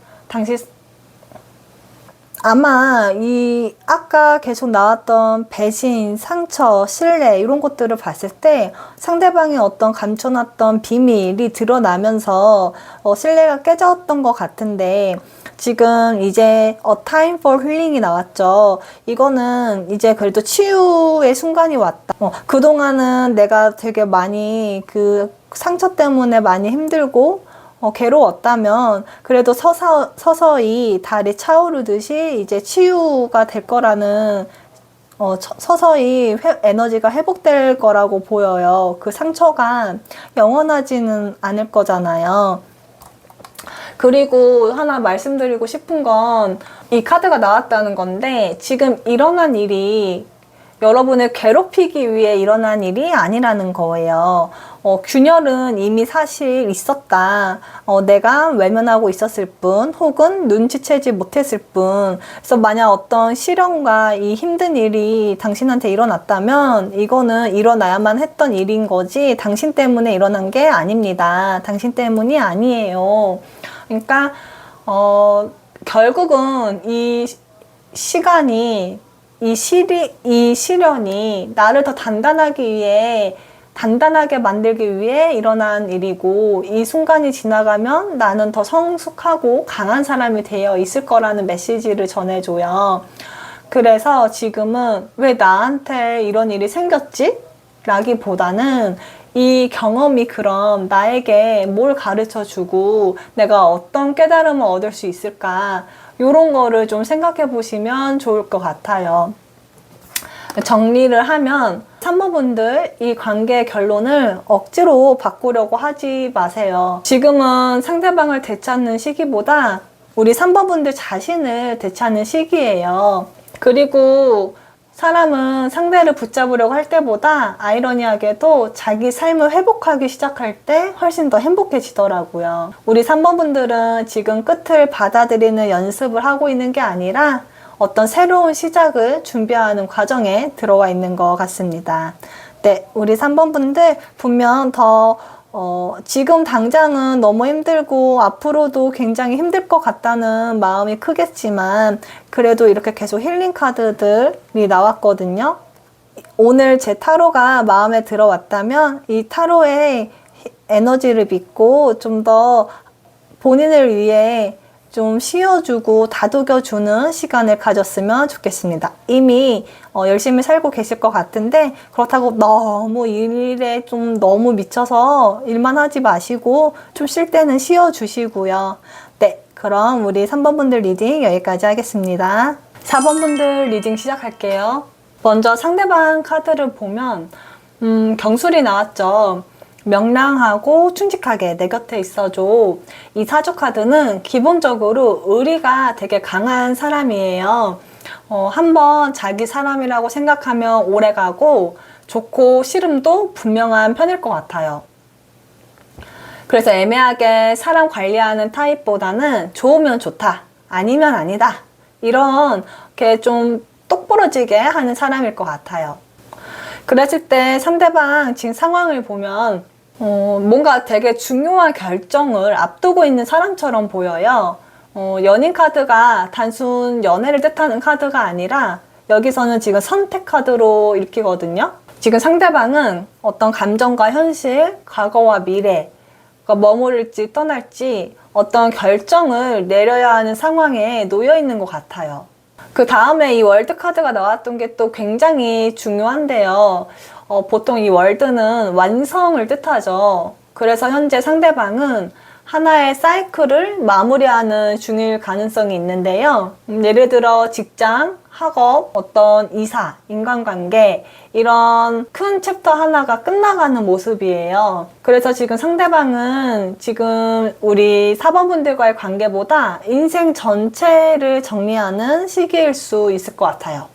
아마 이 아까 계속 나왔던 배신, 상처, 신뢰 이런 것들을 봤을 때 상대방의 어떤 감춰놨던 비밀이 드러나면서 신뢰가 깨졌던 것 같은데, 지금 이제 A Time for Healing이 나왔죠. 이거는 이제 그래도 치유의 순간이 왔다. 그동안은 내가 되게 많이 그 상처 때문에 많이 힘들고 괴로웠다면 그래도 서서히 달이 차오르듯이 이제 치유가 될 거라는 서서히 에너지가 회복될 거라고 보여요. 그 상처가 영원하지는 않을 거잖아요. 그리고 하나 말씀드리고 싶은 건 이 카드가 나왔다는 건데 지금 일어난 일이 여러분을 괴롭히기 위해 일어난 일이 아니라는 거예요. 균열은 이미 사실 있었다. 내가 외면하고 있었을 뿐, 혹은 눈치채지 못했을 뿐. 그래서 만약 어떤 시련과 이 힘든 일이 당신한테 일어났다면 이거는 일어나야만 했던 일인 거지 당신 때문에 일어난 게 아닙니다. 당신 때문이 아니에요. 그러니까 결국은 이 시간이 이 시련이 나를 더 단단하게 만들기 위해 일어난 일이고, 이 순간이 지나가면 나는 더 성숙하고 강한 사람이 되어 있을 거라는 메시지를 전해줘요. 그래서 지금은 왜 나한테 이런 일이 생겼지? 라기보다는 이 경험이 그럼 나에게 뭘 가르쳐 주고 내가 어떤 깨달음을 얻을 수 있을까? 이런 거를 좀 생각해 보시면 좋을 것 같아요. 정리를 하면 3번분들 이 관계의 결론을 억지로 바꾸려고 하지 마세요. 지금은 상대방을 되찾는 시기보다 우리 3번분들 자신을 되찾는 시기예요. 그리고 사람은 상대를 붙잡으려고 할 때보다 아이러니하게도 자기 삶을 회복하기 시작할 때 훨씬 더 행복해지더라고요. 우리 3번분들은 지금 끝을 받아들이는 연습을 하고 있는 게 아니라 어떤 새로운 시작을 준비하는 과정에 들어와 있는 것 같습니다. 네, 우리 3번분들 분명 더 지금 당장은 너무 힘들고 앞으로도 굉장히 힘들 것 같다는 마음이 크겠지만 그래도 이렇게 계속 힐링 카드들이 나왔거든요. 오늘 제 타로가 마음에 들어왔다면 이 타로의 에너지를 믿고 좀 더 본인을 위해 좀 쉬어주고 다독여주는 시간을 가졌으면 좋겠습니다. 이미 열심히 살고 계실 것 같은데 그렇다고 너무 일에 좀 너무 미쳐서 일만 하지 마시고 좀 쉴 때는 쉬어주시고요. 네, 그럼 우리 3번분들 리딩 여기까지 하겠습니다. 4번분들 리딩 시작할게요. 먼저 상대방 카드를 보면 경술이 나왔죠. 명랑하고 충직하게 내 곁에 있어줘. 이 사주 카드는 기본적으로 의리가 되게 강한 사람이에요. 한번 자기 사람이라고 생각하면 오래가고 좋고 싫음도 분명한 편일 것 같아요. 그래서 애매하게 사람 관리하는 타입보다는 좋으면 좋다, 아니면 아니다, 이렇게 좀 똑부러지게 하는 사람일 것 같아요. 그랬을 때 상대방 지금 상황을 보면 뭔가 되게 중요한 결정을 앞두고 있는 사람처럼 보여요. 연인 카드가 단순 연애를 뜻하는 카드가 아니라 여기서는 지금 선택 카드로 읽히거든요. 지금 상대방은 어떤 감정과 현실, 과거와 미래, 그러니까 머무를지 떠날지 어떤 결정을 내려야 하는 상황에 놓여 있는 것 같아요. 그 다음에 이 월드 카드가 나왔던 게 또 굉장히 중요한데요. 보통 이 월드는 완성을 뜻하죠. 그래서 현재 상대방은 하나의 사이클을 마무리하는 중일 가능성이 있는데요. 예를 들어 직장, 학업, 어떤 이사, 인간관계 이런 큰 챕터 하나가 끝나가는 모습이에요. 그래서 지금 상대방은 지금 우리 4번분들과의 관계보다 인생 전체를 정리하는 시기일 수 있을 것 같아요.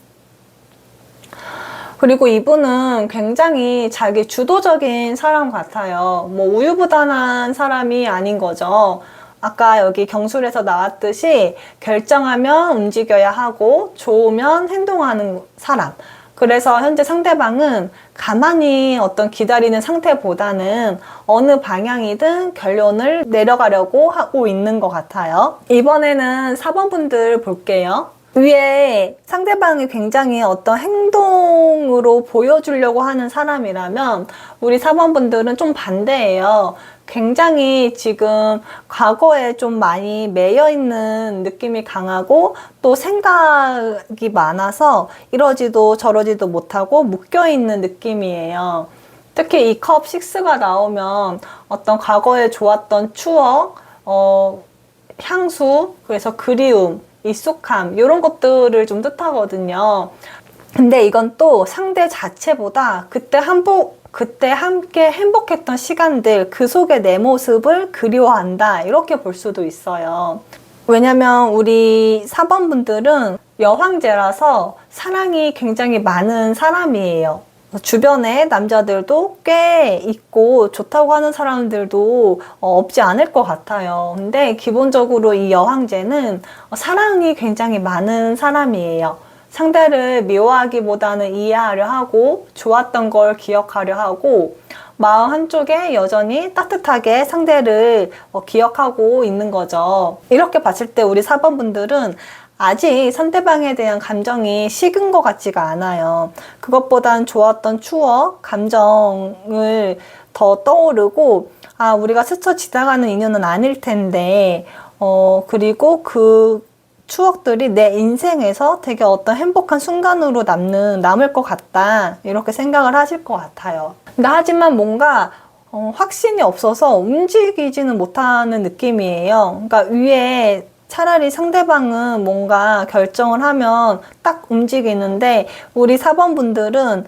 그리고 이분은 굉장히 자기 주도적인 사람 같아요. 뭐 우유부단한 사람이 아닌 거죠. 아까 여기 경술에서 나왔듯이 결정하면 움직여야 하고 좋으면 행동하는 사람. 그래서 현재 상대방은 가만히 어떤 기다리는 상태보다는 어느 방향이든 결론을 내려가려고 하고 있는 것 같아요. 이번에는 4번분들 볼게요. 위에 상대방이 굉장히 어떤 행동으로 보여주려고 하는 사람이라면 우리 4번분들은 좀 반대예요. 굉장히 지금 과거에 좀 많이 매여있는 느낌이 강하고 또 생각이 많아서 이러지도 저러지도 못하고 묶여있는 느낌이에요. 특히 이 컵 6가 나오면 어떤 과거에 좋았던 추억, 향수, 그래서 그리움, 익숙함 이런 것들을 좀 뜻하거든요. 근데 이건 또 상대 자체보다 그때 함께 행복했던 시간들, 그 속에 내 모습을 그리워한다 이렇게 볼 수도 있어요. 왜냐면 우리 4번 분들은 여황제라서 사랑이 굉장히 많은 사람이에요. 주변에 남자들도 꽤 있고 좋다고 하는 사람들도 없지 않을 것 같아요. 근데 기본적으로 이 여황제는 사랑이 굉장히 많은 사람이에요. 상대를 미워하기보다는 이해하려 하고 좋았던 걸 기억하려 하고 마음 한쪽에 여전히 따뜻하게 상대를 기억하고 있는 거죠. 이렇게 봤을 때 우리 4번 분들은 아직 상대방에 대한 감정이 식은 것 같지가 않아요. 그것보단 좋았던 추억, 감정을 더 떠오르고 우리가 스쳐 지나가는 인연은 아닐 텐데 그리고 그 추억들이 내 인생에서 되게 어떤 행복한 순간으로 남을 것 같다 이렇게 생각을 하실 것 같아요. 근데 하지만 뭔가 확신이 없어서 움직이지는 못하는 느낌이에요. 그러니까 위에 차라리 상대방은 뭔가 결정을 하면 딱 움직이는데 우리 4번 분들은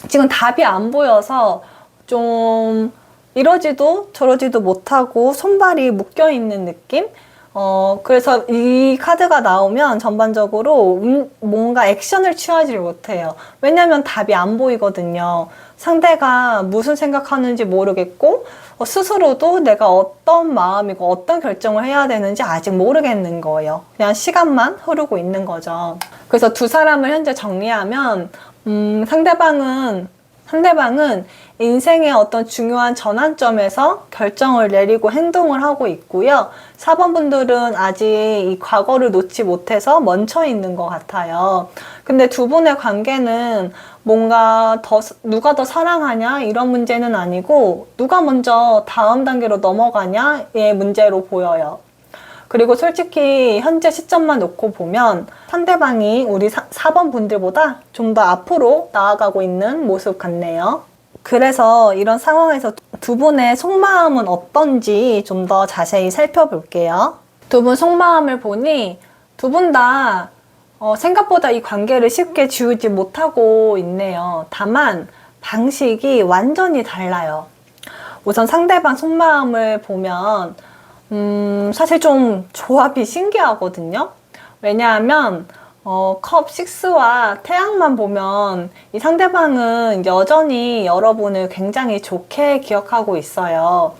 지금 답이 안 보여서 좀 이러지도 저러지도 못하고 손발이 묶여 있는 느낌? 그래서 이 카드가 나오면 전반적으로 뭔가 액션을 취하지 못해요. 왜냐면 답이 안 보이거든요. 상대가 무슨 생각하는지 모르겠고 스스로도 내가 어떤 마음이고 어떤 결정을 해야 되는지 아직 모르겠는 거예요. 그냥 시간만 흐르고 있는 거죠. 그래서 두 사람을 현재 정리하면 상대방은 인생의 어떤 중요한 전환점에서 결정을 내리고 행동을 하고 있고요. 4번 분들은 아직 이 과거를 놓지 못해서 멈춰 있는 것 같아요. 근데 두 분의 관계는 뭔가 누가 더 사랑하냐 이런 문제는 아니고 누가 먼저 다음 단계로 넘어가냐의 문제로 보여요. 그리고 솔직히 현재 시점만 놓고 보면 상대방이 우리 4번 분들보다 좀 더 앞으로 나아가고 있는 모습 같네요. 그래서 이런 상황에서 두 분의 속마음은 어떤지 좀 더 자세히 살펴볼게요. 두 분 속마음을 보니 두 분 다 생각보다 이 관계를 쉽게 지우지 못하고 있네요. 다만 방식이 완전히 달라요. 우선 상대방 속마음을 보면 사실 좀 조합이 신기하거든요. 왜냐하면 컵 6와 태양만 보면 이 상대방은 여전히 여러분을 굉장히 좋게 기억하고 있어요.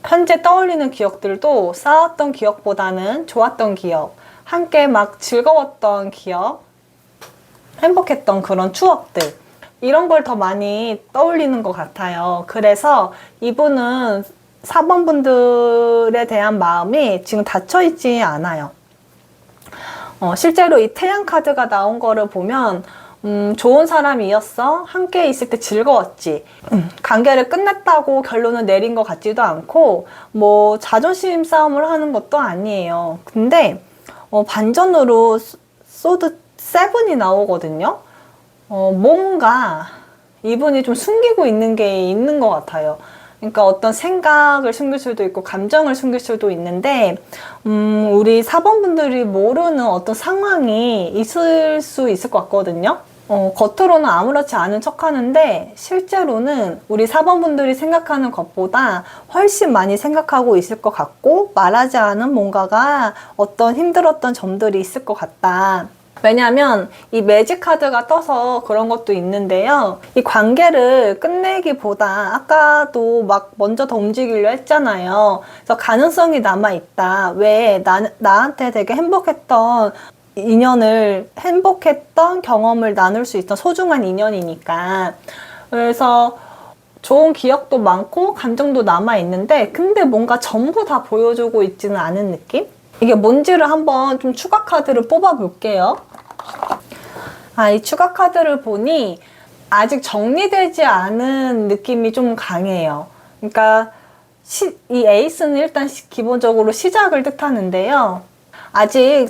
현재 떠올리는 기억들도 싸웠던 기억보다는 좋았던 기억, 함께 막 즐거웠던 기억, 행복했던 그런 추억들 이런 걸 더 많이 떠올리는 것 같아요. 그래서 이분은 4번 분들에 대한 마음이 지금 닫혀있지 않아요. 실제로 이 태양 카드가 나온 거를 보면 좋은 사람이었어. 함께 있을 때 즐거웠지. 관계를 끝냈다고 결론을 내린 것 같지도 않고 뭐 자존심 싸움을 하는 것도 아니에요. 근데 반전으로 소드 7이 나오거든요. 뭔가 이분이 좀 숨기고 있는 게 있는 것 같아요. 그러니까 어떤 생각을 숨길 수도 있고 감정을 숨길 수도 있는데 우리 4번 분들이 모르는 어떤 상황이 있을 수 있을 것 같거든요. 겉으로는 아무렇지 않은 척 하는데 실제로는 우리 4번 분들이 생각하는 것보다 훨씬 많이 생각하고 있을 것 같고 말하지 않은 뭔가가 어떤 힘들었던 점들이 있을 것 같다. 왜냐면 이 매직 카드가 떠서 그런 것도 있는데요. 이 관계를 끝내기보다 아까도 막 먼저 더 움직이려 했잖아요. 그래서 가능성이 남아있다. 왜 나한테 되게 행복했던 경험을 나눌 수 있던 소중한 인연이니까. 그래서 좋은 기억도 많고 감정도 남아있는데 근데 뭔가 전부 다 보여주고 있지는 않은 느낌? 이게 뭔지를 한번 좀 추가 카드를 뽑아 볼게요. 이 추가 카드를 보니 아직 정리되지 않은 느낌이 좀 강해요. 그러니까 이 에이스는 일단 기본적으로 시작을 뜻하는데요. 아직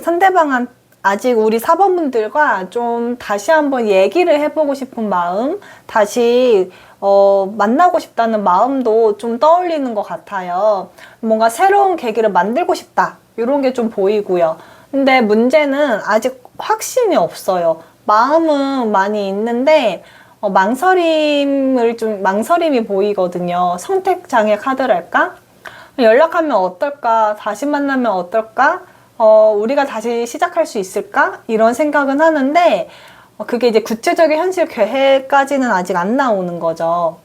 우리 4번 분들과 좀 다시 한번 얘기를 해보고 싶은 마음, 다시 만나고 싶다는 마음도 좀 떠올리는 것 같아요. 뭔가 새로운 계기를 만들고 싶다. 이런 게 좀 보이고요. 근데 문제는 아직 확신이 없어요. 마음은 많이 있는데, 망설임이 보이거든요. 선택장애 카드랄까? 연락하면 어떨까? 다시 만나면 어떨까? 우리가 다시 시작할 수 있을까? 이런 생각은 하는데, 그게 이제 구체적인 현실 계획까지는 아직 안 나오는 거죠.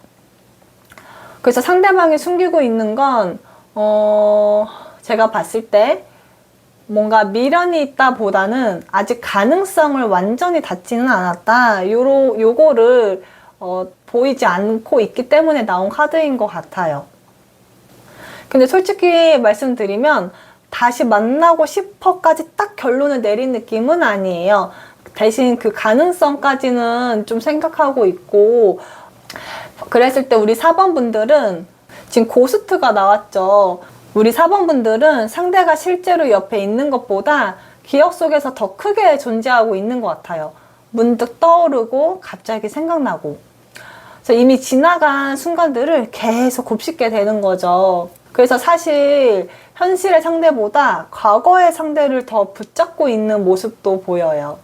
그래서 상대방이 숨기고 있는 건, 제가 봤을 때, 뭔가 미련이 있다 보다는 아직 가능성을 완전히 닫지는 않았다. 요거를, 보이지 않고 있기 때문에 나온 카드인 것 같아요. 근데 솔직히 말씀드리면, 다시 만나고 싶어까지 딱 결론을 내린 느낌은 아니에요. 대신 그 가능성까지는 좀 생각하고 있고, 그랬을 때 우리 4번 분들은 지금 고스트가 나왔죠. 우리 4번 분들은 상대가 실제로 옆에 있는 것보다 기억 속에서 더 크게 존재하고 있는 것 같아요. 문득 떠오르고 갑자기 생각나고. 그래서 이미 지나간 순간들을 계속 곱씹게 되는 거죠. 그래서 사실 현실의 상대보다 과거의 상대를 더 붙잡고 있는 모습도 보여요.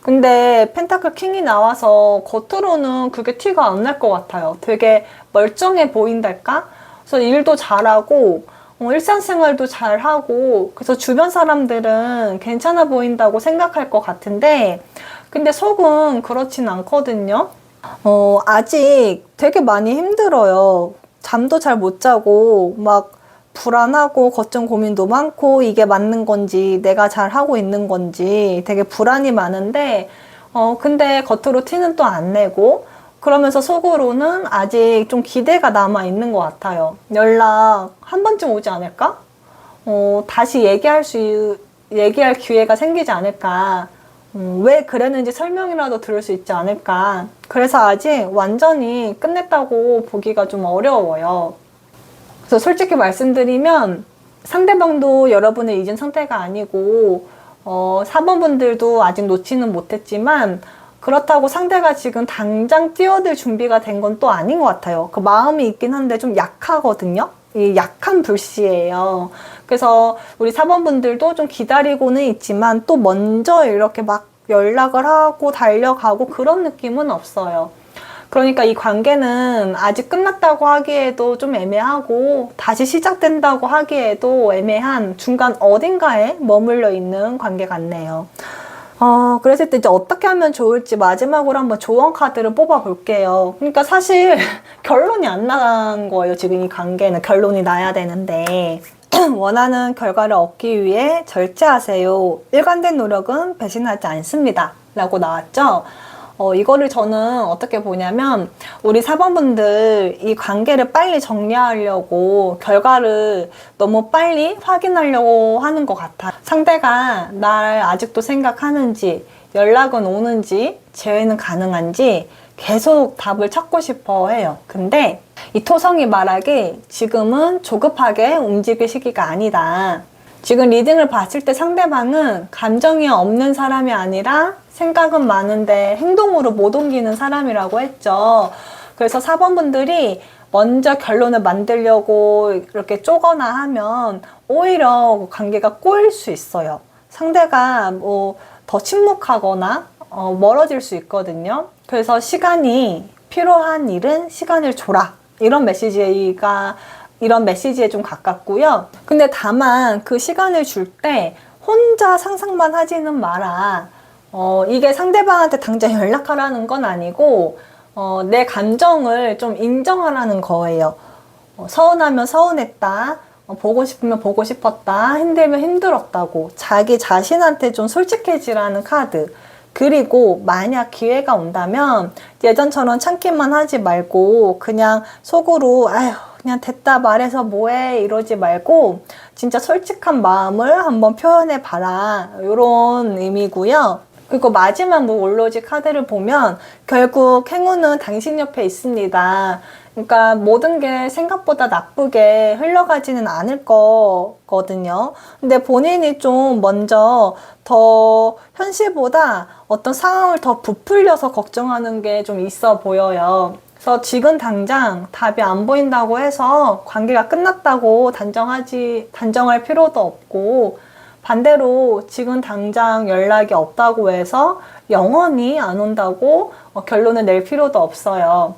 근데 펜타클 킹이 나와서 겉으로는 그게 티가 안 날 것 같아요. 되게 멀쩡해 보인달까? 그래서 일도 잘하고 일상생활도 잘하고 그래서 주변 사람들은 괜찮아 보인다고 생각할 것 같은데 근데 속은 그렇진 않거든요. 아직 되게 많이 힘들어요. 잠도 잘 못 자고 막 불안하고 걱정 고민도 많고 이게 맞는 건지 내가 잘 하고 있는 건지 되게 불안이 많은데 근데 겉으로 티는 또 안 내고 그러면서 속으로는 아직 좀 기대가 남아 있는 것 같아요. 연락 한 번쯤 오지 않을까? 다시 얘기할 기회가 생기지 않을까? 왜 그랬는지 설명이라도 들을 수 있지 않을까? 그래서 아직 완전히 끝냈다고 보기가 좀 어려워요. 그래서 솔직히 말씀드리면 상대방도 여러분을 잊은 상태가 아니고 4번 분들도 아직 놓지는 못했지만 그렇다고 상대가 지금 당장 뛰어들 준비가 된 건 또 아닌 것 같아요. 그 마음이 있긴 한데 좀 약하거든요. 이 약한 불씨예요. 그래서 우리 4번 분들도 좀 기다리고는 있지만 또 먼저 이렇게 막 연락을 하고 달려가고 그런 느낌은 없어요. 그러니까 이 관계는 아직 끝났다고 하기에도 좀 애매하고 다시 시작된다고 하기에도 애매한 중간 어딘가에 머물러 있는 관계 같네요. 그랬을 때 이제 어떻게 하면 좋을지 마지막으로 한번 조언 카드를 뽑아 볼게요. 그러니까 사실 결론이 안 난 거예요. 지금 이 관계는 결론이 나야 되는데 원하는 결과를 얻기 위해 절제하세요. 일관된 노력은 배신하지 않습니다. 라고 나왔죠. 이거를 저는 어떻게 보냐면 우리 4번분들 이 관계를 빨리 정리하려고 결과를 너무 빨리 확인하려고 하는 것 같아요. 상대가 날 아직도 생각하는지 연락은 오는지 재회는 가능한지 계속 답을 찾고 싶어 해요. 근데 이 토성이 말하기 지금은 조급하게 움직일 시기가 아니다. 지금 리딩을 봤을 때 상대방은 감정이 없는 사람이 아니라 생각은 많은데 행동으로 못 옮기는 사람이라고 했죠. 그래서 4번 분들이 먼저 결론을 만들려고 이렇게 쪼거나 하면 오히려 관계가 꼬일 수 있어요. 상대가 뭐 더 침묵하거나 멀어질 수 있거든요. 그래서 시간이 필요한 일은 시간을 줘라. 이런 메시지에 좀 가깝고요. 근데 다만 그 시간을 줄 때 혼자 상상만 하지는 마라. 이게 상대방한테 당장 연락하라는 건 아니고 내 감정을 좀 인정하라는 거예요. 서운하면 서운했다. 보고 싶으면 보고 싶었다. 힘들면 힘들었다고. 자기 자신한테 좀 솔직해지라는 카드. 그리고 만약 기회가 온다면 예전처럼 참기만 하지 말고 그냥 속으로 아휴 그냥 됐다 말해서 뭐해 이러지 말고 진짜 솔직한 마음을 한번 표현해 봐라. 이런 의미고요. 그리고 마지막 올로지 카드를 보면 결국 행운은 당신 옆에 있습니다. 그러니까 모든 게 생각보다 나쁘게 흘러가지는 않을 거거든요. 근데 본인이 좀 먼저 더 현실보다 어떤 상황을 더 부풀려서 걱정하는 게 좀 있어 보여요. 그래서 지금 당장 답이 안 보인다고 해서 관계가 끝났다고 단정할 필요도 없고, 반대로 지금 당장 연락이 없다고 해서 영원히 안 온다고 결론을 낼 필요도 없어요.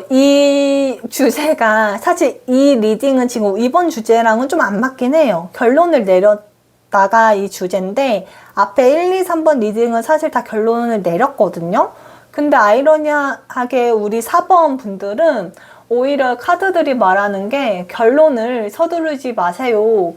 이 주제가 사실 이 리딩은 지금 이번 주제랑은 좀 안 맞긴 해요. 결론을 내렸다가 이 주제인데 앞에 1, 2, 3번 리딩은 사실 다 결론을 내렸거든요. 근데 아이러니하게 우리 4번 분들은 오히려 카드들이 말하는 게 결론을 서두르지 마세요.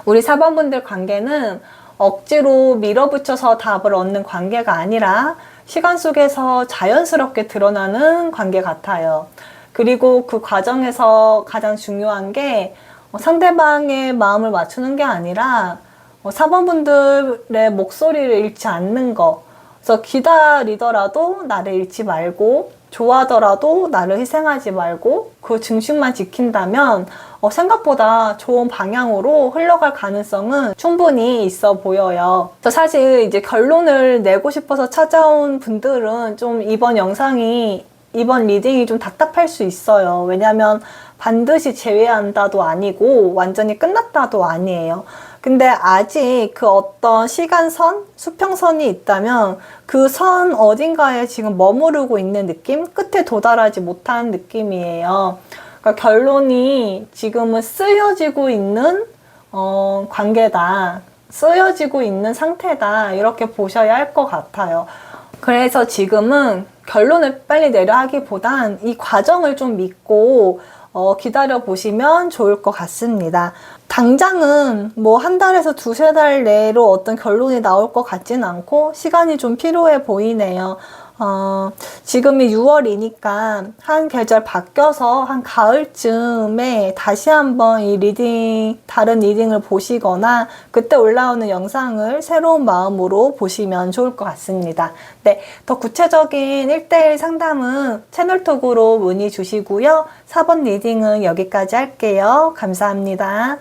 우리 4번 분들 관계는 억지로 밀어붙여서 답을 얻는 관계가 아니라 시간 속에서 자연스럽게 드러나는 관계 같아요. 그리고 그 과정에서 가장 중요한 게 상대방의 마음을 맞추는 게 아니라 4번 분들의 목소리를 잃지 않는 거. 그래서 기다리더라도 나를 잃지 말고, 좋아하더라도 나를 희생하지 말고 그 중심만 지킨다면 생각보다 좋은 방향으로 흘러갈 가능성은 충분히 있어 보여요. 그래서 사실 이제 결론을 내고 싶어서 찾아온 분들은 좀 이번 리딩이 좀 답답할 수 있어요. 왜냐면 반드시 제외한다도 아니고 완전히 끝났다도 아니에요. 근데 아직 그 어떤 시간선, 수평선이 있다면 그 선 어딘가에 지금 머무르고 있는 느낌? 끝에 도달하지 못한 느낌이에요. 그러니까 결론이 지금은 쓰여지고 있는 관계다. 쓰여지고 있는 상태다. 이렇게 보셔야 할 것 같아요. 그래서 지금은 결론을 빨리 내려 하기보단 이 과정을 좀 믿고 기다려 보시면 좋을 것 같습니다. 당장은 뭐 한 달에서 두세 달 내로 어떤 결론이 나올 것 같지는 않고 시간이 좀 필요해 보이네요. 지금이 6월이니까 한 계절 바뀌어서 한 가을쯤에 다시 한번 다른 리딩을 보시거나 그때 올라오는 영상을 새로운 마음으로 보시면 좋을 것 같습니다. 네, 더 구체적인 1대1 상담은 채널톡으로 문의 주시고요. 4번 리딩은 여기까지 할게요. 감사합니다.